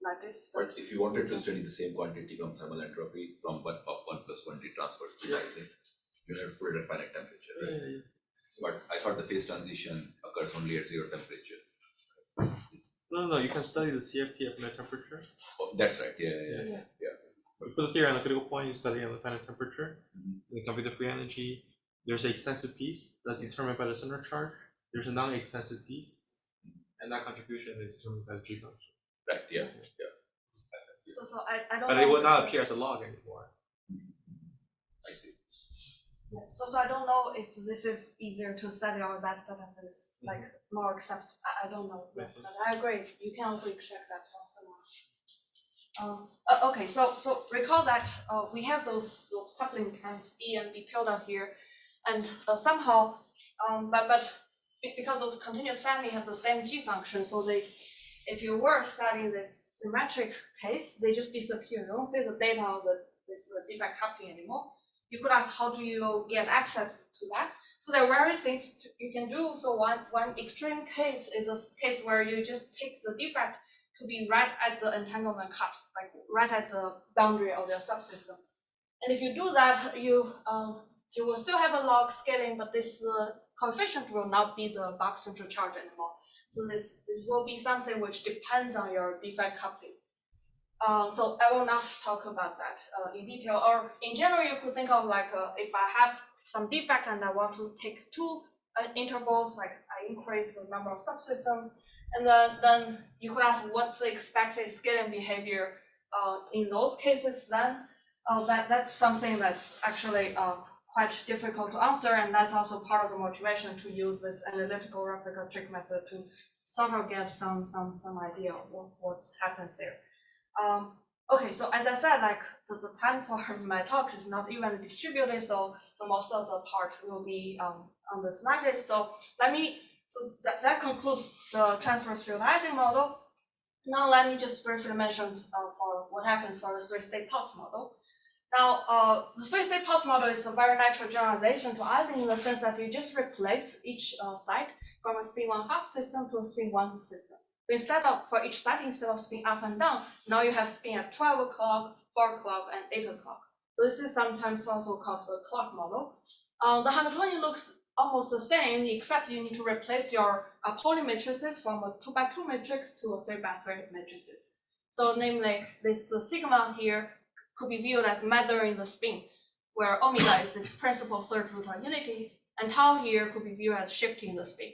lattice. But if you wanted to study the same quantity from thermal entropy from 1 plus 1D transverse to Ising, you have to put it at finite temperature, right? Yeah. But I thought the phase transition occurs only at zero temperature. No, you can study the CFT at finite temperature. Oh, that's right. Yeah. You put the theory on the critical point, you study on the finite temperature. You compute the free energy. There's an extensive piece that's determined by the center charge. There's a non-extensive piece, and that contribution is determined by the G function. Right. Yeah. So I don't. But it will not appear as a log anymore. I see. So I don't know if this is easier to study or that setup is like more accepted. I don't know. But I agree. You can also extract that from somewhere. Okay, so recall that we have those coupling terms B and B tilde here, and somehow, but because those continuous family have the same G function, so if you were studying this symmetric case, they just disappear. You don't see the data of this defect coupling anymore. You could ask, how do you get access to that? So there are various things you can do. So one extreme case is a case where you just take the defect to be right at the entanglement cut, like right at the boundary of your subsystem. And if you do that, you will still have a log scaling, but this coefficient will not be the box central charge anymore. So this will be something which depends on your defect coupling. So I will not talk about that in detail. Or in general, you could think of like if I have some defect and I want to take two intervals, like I increase the number of subsystems, and then you could ask what's the expected scaling behavior in those cases. Then that's something that's actually quite difficult to answer, and that's also part of the motivation to use this analytical replica trick method to sort of get some idea of what happens there. Okay, so as I said, like the time for my talk is not evenly distributed, so most of the part will be on this like this. So that concludes the transverse field Ising model. Now let me just briefly mention for what happens for the three-state Potts model. Now the three-state Potts model is a very natural generalization to Ising in the sense that you just replace each site from a spin 1/2 system to a spin 1 system. So instead of spin up and down, now you have spin at 12 o'clock, 4 o'clock, and 8 o'clock. So this is sometimes also called the clock model. The Hamiltonian looks almost the same, except you need to replace your Pauli matrices from a 2x2 matrix to a 3x3 matrices. So namely, this sigma here could be viewed as measuring the spin, where omega is this principal third root of unity, and tau here could be viewed as shifting the spin.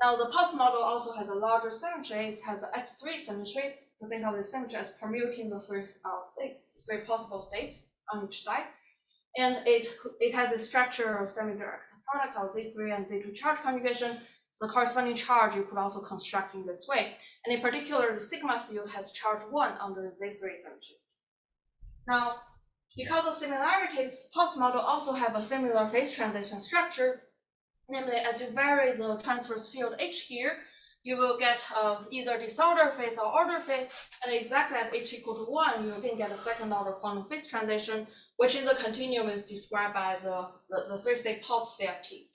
Now, the Potts model also has a larger symmetry. It has the S3 symmetry. You think of the symmetry as permuting the three possible states on each side. And it has a structure of semi-direct product of Z3 and Z2 charge conjugation. The corresponding charge you could also construct in this way. And in particular, the sigma field has charge 1 under Z3 symmetry. Now, because of similarities, Potts model also have a similar phase transition structure. Namely, as you vary the transverse field H here, you will get either disorder phase or order phase, and exactly at H equal to 1, you can get a second order quantum phase transition, which in the continuum is described by the three-state Potts CFT.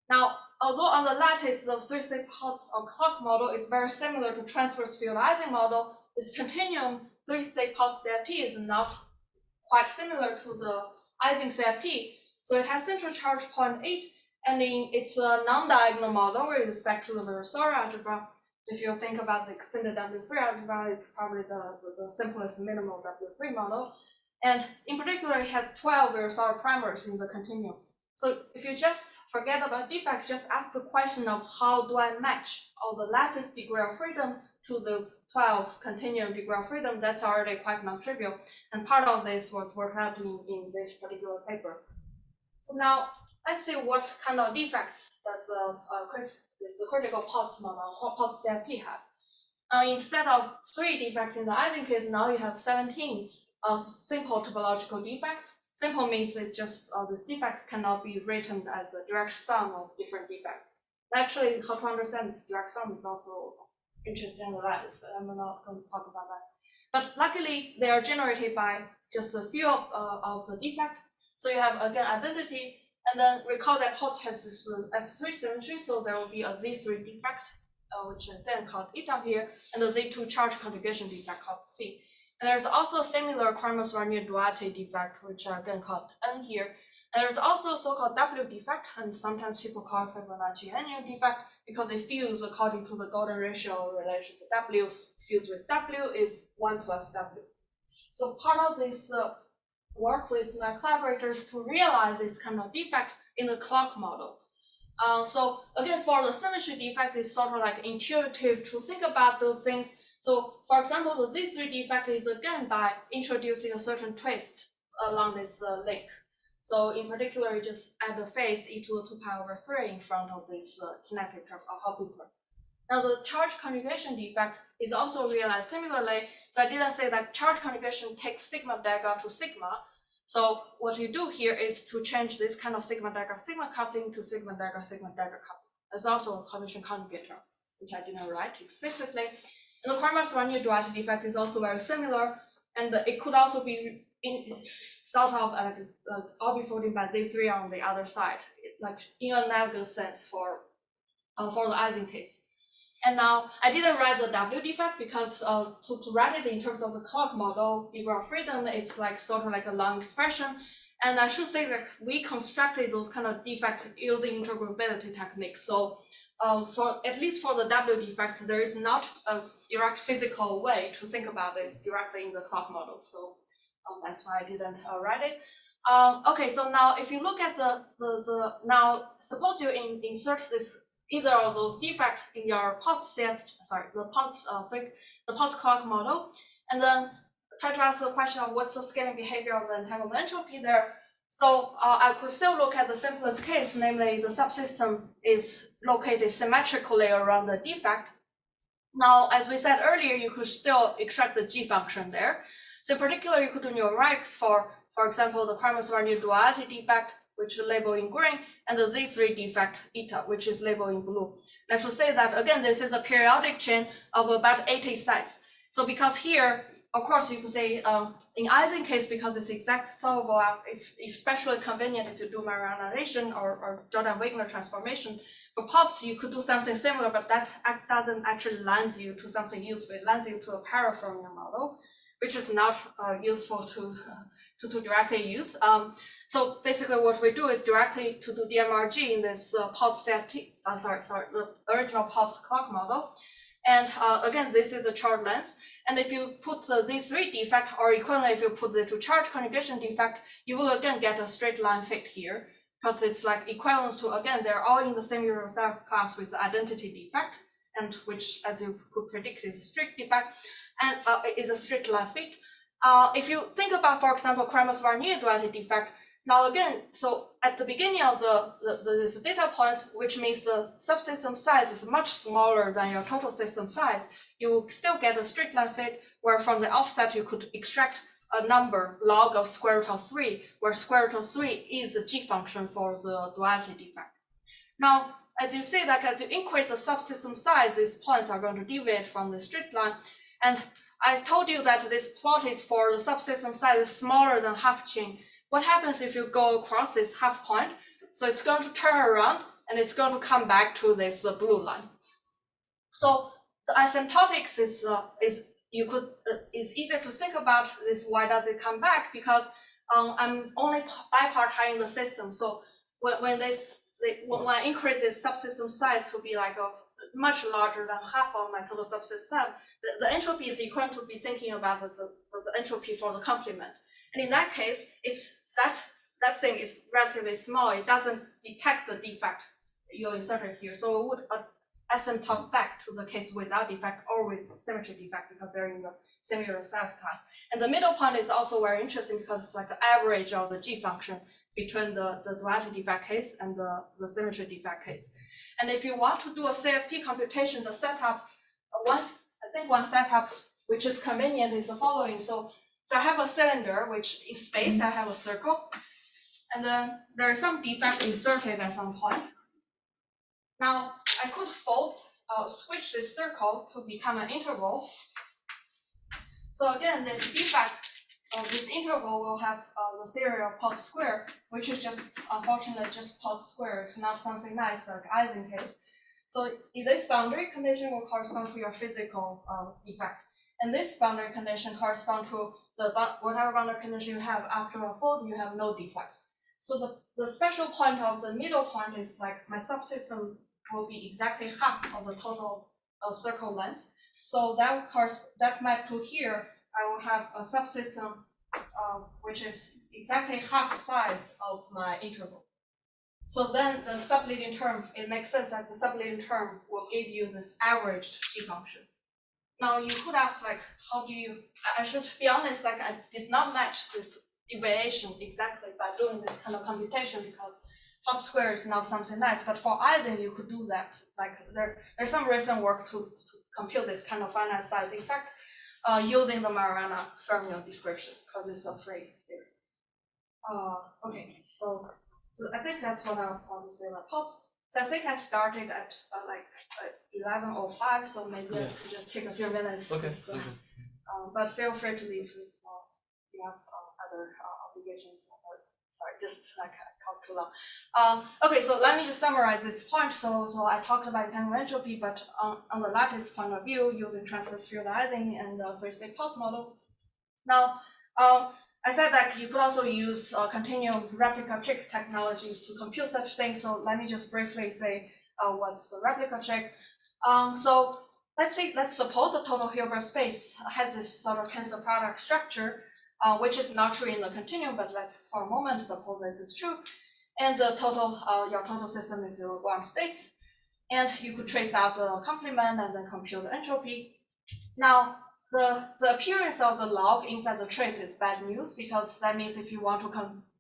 Now, although on the lattice, the three-state Potts or clock model is very similar to transverse field Ising model, this continuum three-state Potts CFT is not quite similar to the Ising CFT. So it has central charge 0.8, and it's a non-diagonal model with respect to the Virasoro algebra. If you think about the extended W3 algebra, it's probably the simplest minimal W3 model. And in particular, it has 12 versatile primers in the continuum. So if you just forget about defect, just ask the question of how do I match all the lattice degree of freedom to those 12 continuum degree of freedom, that's already quite non-trivial. And part of this was worked out in this particular paper. So now let's see what kind of defects does this critical POTS model or POTS CFP have. Instead of 3 defects in the Ising case, now you have 17 simple topological defects. Simple means it just this defect cannot be written as a direct sum of different defects. Actually, how to understand this direct sum is also interesting analysis, but I'm not going to talk about that. But luckily, they are generated by just a few of the defect. So you have again identity, and then recall that POTS has this S3 symmetry, so there will be a Z3 defect, which is then called eta here, and the Z2 charge conjugation defect called C. And there's also a similar Kramers-Warnier duality defect, which are again called N here. And there's also a so-called W defect, and sometimes people call it Fibonacci-Annual defect because it fuse according to the golden ratio relation. So W fused with W is 1 plus W. So part of this work with my collaborators to realize this kind of defect in the clock model. So again, for the symmetry defect, it's sort of like intuitive to think about those things. So for example, the Z3 defect is again by introducing a certain twist along this link. So in particular, you just add the phase e to the 2 pi over 3 in front of this kinetic term of Hopper. Now the charge conjugation defect is also realized similarly. So I didn't say that charge conjugation takes sigma dagger to sigma. So what you do here is to change this kind of sigma dagger coupling to sigma dagger coupling. There's also a condition conjugator, which I didn't write explicitly. And the Kramers-Warnier duality defect is also very similar, and it could also be sort of orbifolding by Z3 on the other side, like in an analogous sense for the Ising case. And now I didn't write the W defect because to write it in terms of the clock model, degree of freedom, it's like sort of like a long expression. And I should say that we constructed those kind of defects using integrability techniques. So for at least for the W defect, there is not a direct physical way to think about this directly in the clock model. So that's why I didn't write it. Okay, so now if you look at the now suppose you insert this either of those defects in your POTS POTS clock model, and then try to ask the question of what's the scaling behavior of the entanglement entropy there. So I could still look at the simplest case, namely the subsystem is located symmetrically around the defect. Now, as we said earlier, you could still extract the G function there. So in particular, you could do numerics for example, the Kramers-Warnier duality defect, which is labeled in green, and the Z3 defect eta, which is labeled in blue. And I should say that, again, this is a periodic chain of about 80 sites. So because here, of course, you could say in Ising case, because it's exact solvable, especially convenient if you do Mariana or Jordan-Wigner transformation. For POTS, you could do something similar, but that doesn't actually land you to something useful. It lands you to a parafermion model, which is not useful to directly use. So basically what we do is directly to do DMRG in this POTS CFP, the original POTS clock model. And again, this is a charge length. And if you put the Z3 defect, or equivalent if you put the charge conjugation defect, you will again get a straight line fit here, because it's like equivalent to, again, they're all in the same universal class with the identity defect, and which, as you could predict, is a strict defect, and is a straight line fit. If you think about, for example, Kramers-Warnier duality defect, now again, so at the beginning of this data points, which means the subsystem size is much smaller than your total system size, you will still get a straight line fit, where from the offset you could extract a number log of square root of 3, where square root of 3 is the G function for the duality defect. Now, as you see that as you increase the subsystem size, these points are going to deviate from the straight line. And I told you that this plot is for the subsystem size is smaller than half chain. What happens if you go across this half point? So it's going to turn around and it's going to come back to this blue line. So the asymptotics is easier to think about this. Why does it come back? Because I'm only bipartite in the system. So when I increase this subsystem size to be like a much larger than half of my total subsystem, the entropy is equivalent to be thinking about the entropy for the complement. And in that case, it's that thing is relatively small. It doesn't detect the defect you inserted here. So it would asymptote back to the case without defect or with symmetry defect because they're in the similar size class. And the middle point is also very interesting because it's like the average of the G function between the duality defect case and the symmetry defect case. And if you want to do a CFT computation, the setup, one setup which is convenient is the following. So I have a cylinder, which is space, I have a circle, and then there is some defect inserted at some point. Now, I could switch this circle to become an interval. So again, this defect of this interval will have the theory of Potts square, which is just, unfortunately, just Potts square. It's not something nice like Ising case. So if this boundary condition will correspond to your physical defect, and this boundary condition corresponds to whatever boundary condition you have after a fold, you have no defect. So the special point of the middle point is like my subsystem will be exactly half of the total circle length. So that map to here, I will have a subsystem which is exactly half the size of my interval. So then the subleading term, it makes sense that the subleading term will give you this averaged G function. Now you could ask like, how do you, I should be honest, like I did not match this deviation exactly by doing this kind of computation because Potts square is not something nice, but for Ising you could do that. Like there's some recent work to compute this kind of finite size effect using the Mariana fermion description because it's a free theory. Okay, so I think that's what I'll probably say about Potts. So I think I started at 11:05, so maybe I could just take a few minutes. Okay. But feel free to leave if you have other obligations. Sorry, just like I talked too long. Okay, so let me just summarize this point. So I talked about entanglement entropy, but on the lattice point of view, using transverse field Ising and the three-state Potts model. Now, I said that you could also use continuum replica trick technologies to compute such things. So let me just briefly say what's the replica trick. So let's suppose a total Hilbert space has this sort of tensor product structure, which is not true in the continuum, but let's for a moment suppose this is true. And the total, your total system is your ground state. And you could trace out the complement and then compute the entropy. Now, the appearance of the log inside the trace is bad news because that means if you want to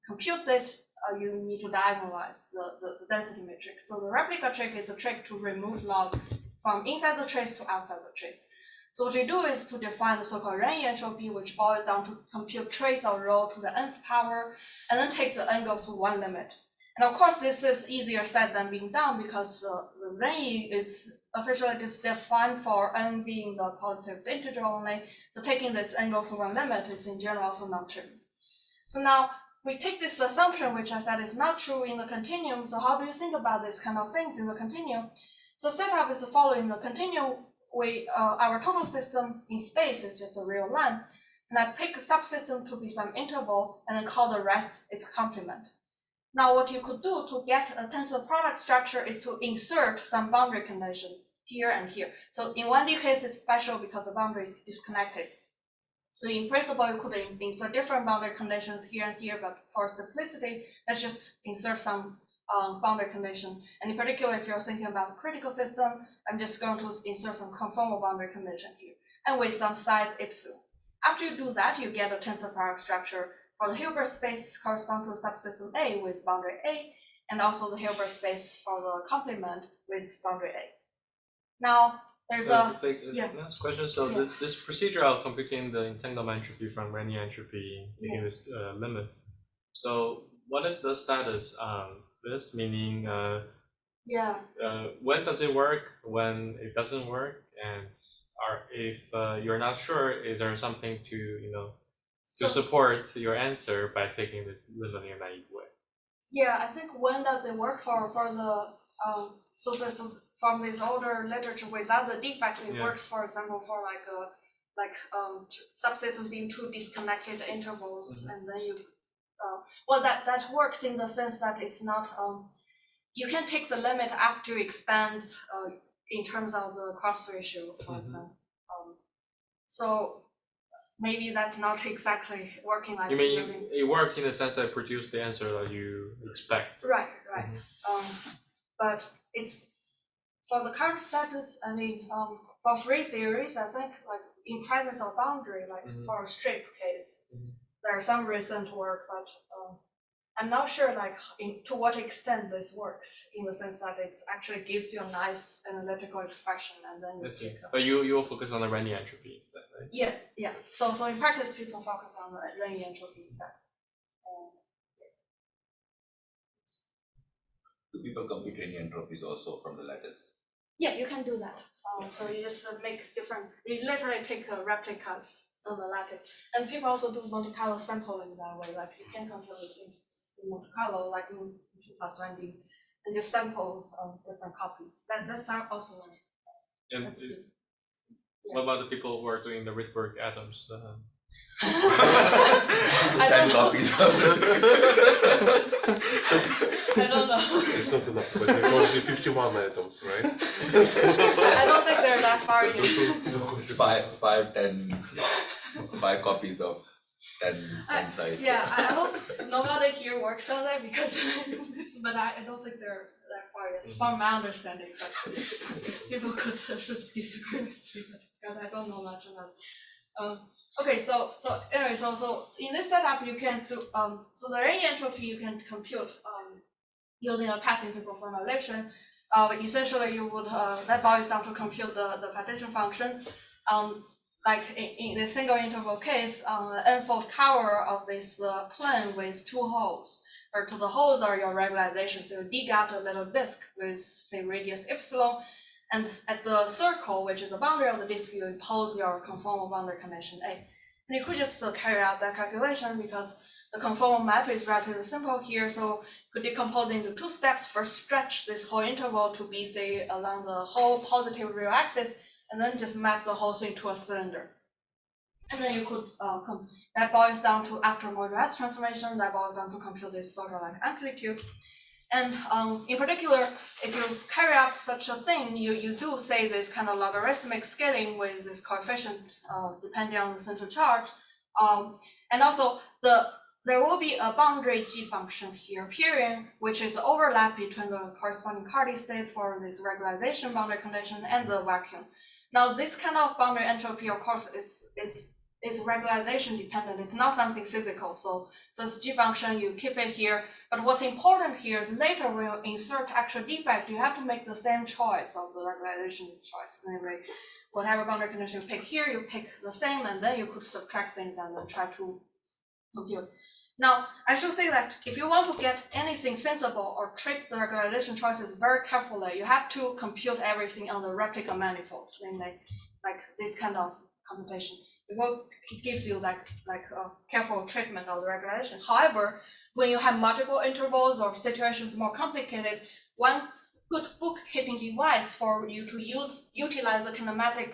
compute this, you need to diagonalize the density matrix. So the replica trick is a trick to remove log from inside the trace to outside the trace. So what you do is to define the so-called Renyi entropy, which boils down to compute trace or row to the nth power, and then take the angle to one limit. And of course, this is easier said than being done because the Renyi is officially defined for n being the positive integer only. So taking this angle to one limit is in general also not true. So now we take this assumption, which I said is not true in the continuum. So how do you think about this kind of things in the continuum? So setup is the following. The continuum, our total system in space is just a real line. And I pick a subsystem to be some interval and then call the rest its complement. Now, what you could do to get a tensor product structure is to insert some boundary condition here and here. So in 1D case, it's special because the boundary is disconnected. So in principle, you could insert different boundary conditions here and here, but for simplicity, let's just insert some boundary condition. And in particular, if you're thinking about a critical system, I'm just going to insert some conformal boundary condition here, and with some size ipsu. After you do that, you get a tensor product structure. For the Hilbert space correspond to the subsystem A with boundary A, and also the Hilbert space for the complement with boundary A. Now, there's last question. So this procedure of computing the entanglement entropy from Renyi entropy, taking this limit. So what is the status of this? Meaning, when does it work? When it doesn't work? And if you're not sure, is there something to support your answer by taking this limit in a naive way? Yeah, I think when does it work for the so from this older literature without the defect, it works, for example, for subsystems being two disconnected intervals, and then you that works in the sense that it's not you can take the limit after you expand in terms of the cross ratio, for example. So maybe that's not exactly working like You mean using. it works in the sense that it produces the answer that you expect? Right. But it's for the current status. I mean, for free theories, I think like in presence of boundary, like for a strip case, there are some recent work, but I'm not sure like to what extent this works in the sense that it actually gives you a nice analytical expression and then you pick up. But you'll focus on the Renyi entropy instead, right? Yeah. So in practice, people focus on the Renyi entropy instead. Do people compute any entropies also from the lattice? Yeah, you can do that. So you just make different. You literally take replicas on the lattice, and people also do Monte Carlo sampling that way. Like you can compute these things in Monte Carlo, like in 2+1D, and you sample different copies. That's also one. And what about the people who are doing the Rydberg atoms? I don't know. It's not enough. It's like only 51 atoms, right? I don't think they're that far yet. 5, 10, 5 copies of 10 size. Yeah, I hope nobody here works on that because but I don't think they're that far yet, from my understanding. But people could disagree with me because I don't know much about it. Okay, so anyway, so in this setup you can do so the Renyi entropy you can compute using a path integral formulation. Essentially you would that boils down to compute the partition function. Like in the single interval case, the n-fold cover of this plane with 2 holes, where to the holes are your regularization. So you dig out a little disk with say radius epsilon. And at the circle, which is the boundary of the disk, you impose your conformal boundary condition A. And you could just carry out that calculation because the conformal map is relatively simple here. So you could decompose into 2 steps. First, stretch this whole interval to be, say, along the whole positive real axis, and then just map the whole thing to a cylinder. And then you could, that boils down to after modulus transformation, that boils down to compute this sort of like amplitude. And in particular, if you carry out such a thing, you do say this kind of logarithmic scaling with this coefficient depending on the central charge. And also there will be a boundary G function here, period, which is the overlap between the corresponding Carty states for this regularization boundary condition and the vacuum. Now this kind of boundary entropy, of course, is regularization dependent. It's not something physical. So this G function, you keep it here. But what's important here is later when you insert actual defect, you have to make the same choice of the regularization choice. Anyway, whatever boundary condition you pick here, you pick the same, and then you could subtract things and then try to compute. Now, I should say that if you want to get anything sensible or trick the regularization choices very carefully, you have to compute everything on the replica manifold, namely like this kind of computation. It gives you like a careful treatment of the regularization. However, when you have multiple intervals or situations more complicated, one good bookkeeping device for you to utilize the kinematic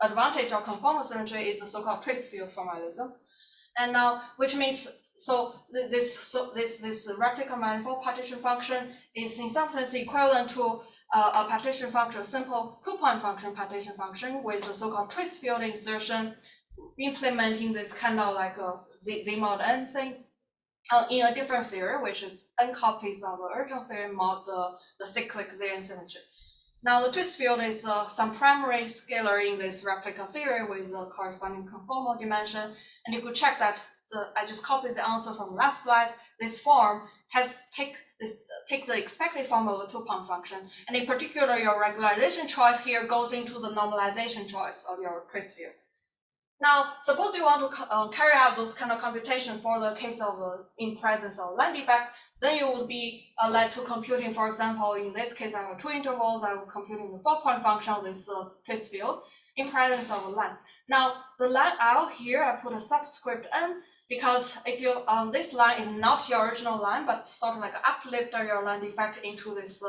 advantage of conformal symmetry is the so-called twist field formalism. And now, which means this replica manifold partition function is in some sense equivalent to a partition function, a simple 2-point function partition function with the so-called twist field insertion, implementing this kind of like a Z mod n thing in a different theory, which is n copies of the original theory mod the cyclic Z-n symmetry. Now the twist field is some primary scalar in this replica theory with a corresponding conformal dimension, and you could check that I just copied the answer from last slide. This form takes the expected form of the 2-point function, and in particular, your regularization choice here goes into the normalization choice of your twist field. Now, suppose you want to carry out those kind of computation for the case of in presence of line defect, then you would be led to computing, for example, in this case, I have 2 intervals, I will computing the 4-point function of this twist field in presence of a line. Now, the line L here, I put a subscript n, because if you this line is not your original line, but sort of like uplift your line defect into this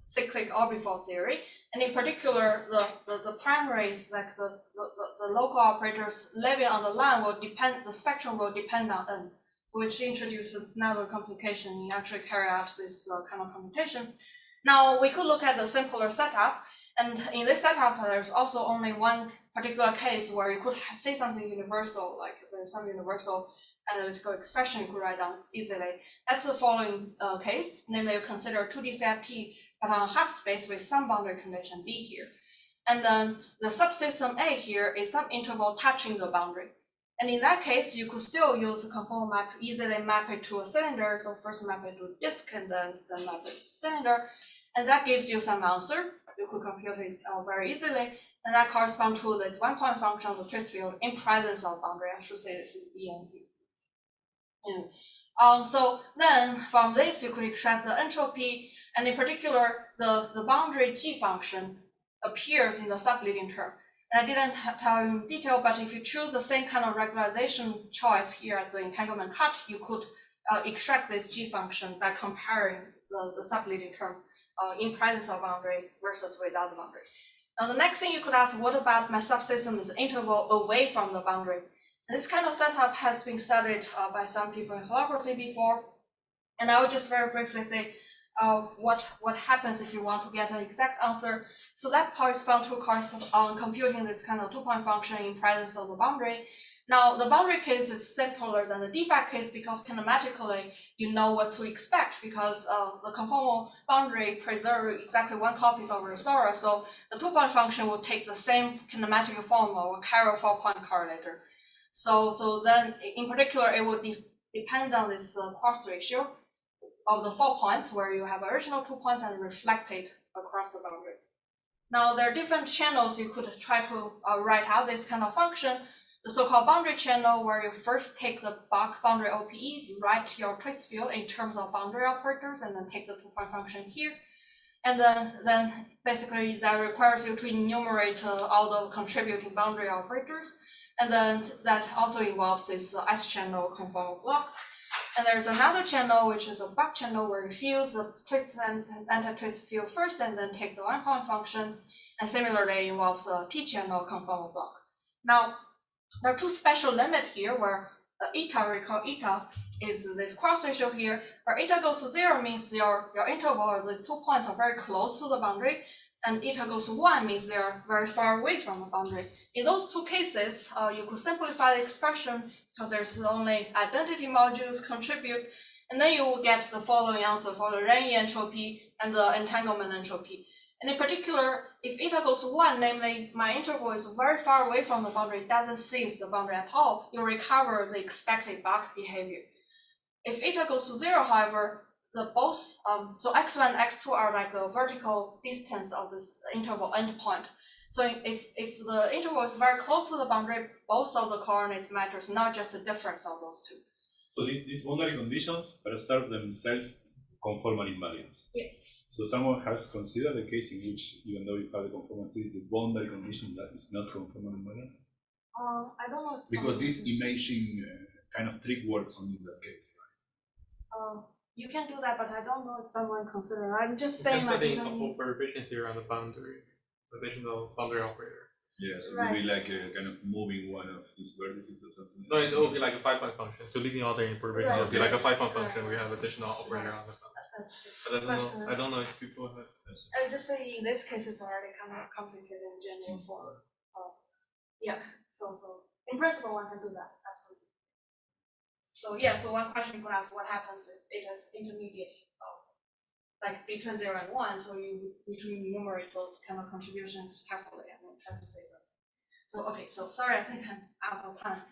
cyclic orbifold theory. And in particular, the primaries, like the local operators living on the line will depend, the spectrum will depend on n, which introduces another complication in actually carry out this kind of computation. Now we could look at the simpler setup, And in this setup, there's also only one particular case where you could say something universal, like there's some universal analytical expression you could write down easily. That's the following case, namely you consider 2D CFT, but on a half space with some boundary condition B here. And then the subsystem A here is some interval touching the boundary. And in that case, you could still use a conformal map, easily map it to a cylinder. So first map it to a disk and then map it to a cylinder. And that gives you some answer. You could compute it very easily. And that corresponds to this one-point function of the twist field in presence of boundary. I should say this is B and B. So then from this, you could extract the entropy. And in particular, the boundary G function appears in the subleading term. And I didn't tell you in detail, but if you choose the same kind of regularization choice here at the entanglement cut, you could extract this G function by comparing the subleading term in presence of boundary versus without the boundary. Now, the next thing you could ask, what about my subsystem is the interval away from the boundary? And this kind of setup has been studied by some people in holography before. And I will just very briefly say what happens if you want to get an exact answer. So that corresponds to computing this kind of two-point function in presence of the boundary. Now, the boundary case is simpler than the defect case because kinematically you know what to expect because the conformal boundary preserves exactly one copy of Resora. So the two-point function will take the same kinematic form of a Carroll four-point correlator. So then, in particular, it would depend on this cross ratio of the 4 points where you have original 2 points and reflect it across the boundary. Now, there are different channels you could try to write out this kind of function. The so-called boundary channel, where you first take the Bach boundary OPE, you write your twist field in terms of boundary operators, and then take the two-point function here. And then basically that requires you to enumerate all the contributing boundary operators. And then that also involves this S-channel conformal block. And there's another channel, which is a Bach channel, where you fuse the twist and anti-twist field first, and then take the one-point function. And similarly, involves a T-channel conformal block. Now, there are two special limits here, where eta, recall eta, is this cross ratio here, where eta goes to 0 means your interval, these 2 points are very close to the boundary, and eta goes to 1 means they are very far away from the boundary. In those two cases, you could simplify the expression because there's only identity modules contribute, and then you will get the following answer for the Renyi entropy and the entanglement entropy. And in particular, if eta goes to 1, namely my interval is very far away from the boundary, doesn't seize the boundary at all, you recover the expected Bach behavior. If eta goes to 0, however, so x1 and x2 are like the vertical distance of this interval endpoint. So if the interval is very close to the boundary, both of the coordinates matters, not just the difference of those two. So these boundary conditions preserve themselves conformal invariance. Yeah. So someone has considered the case in which, even though you have the conformality, the boundary condition that is not conformal invariant? I don't know. Because this imaging kind of trick works only in that case, right? You can do that, but I don't know if someone considered. I'm just saying. You're studying conformal efficiency around the boundary, additional boundary operator. Yes, it would be like a kind of moving one of these vertices or something. No, it will be like a 5-point function. To leading order in perturbation, it will be like a 5-point function. We have additional operator on the boundary. That's true. But I don't know if people have. I was just saying in this case it's already kind of complicated in general for. Yeah. So in principle one can do that absolutely. So yeah. So one question you could ask: what happens if it has intermediate? Like between 0 and 1, so you need to enumerate those kind of contributions carefully and then try to say something. So okay, so sorry, I think I'm out of time.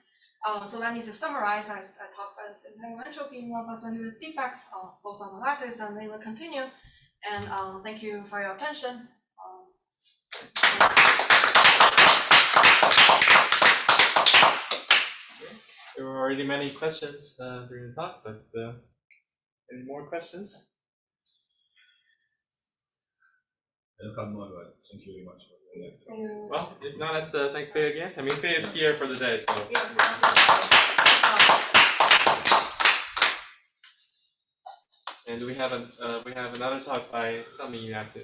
So let me just summarize. I talked about this entanglement entropy in 1+1 with defects, both on the lattice and in the continuum. And thank you for your attention. There were already many questions during the talk, but any more questions? I don't have more, but thank you very much. Well, if not, let's thank Fei again. I mean, Fei is here for the day, so. And we have another talk by Sami after.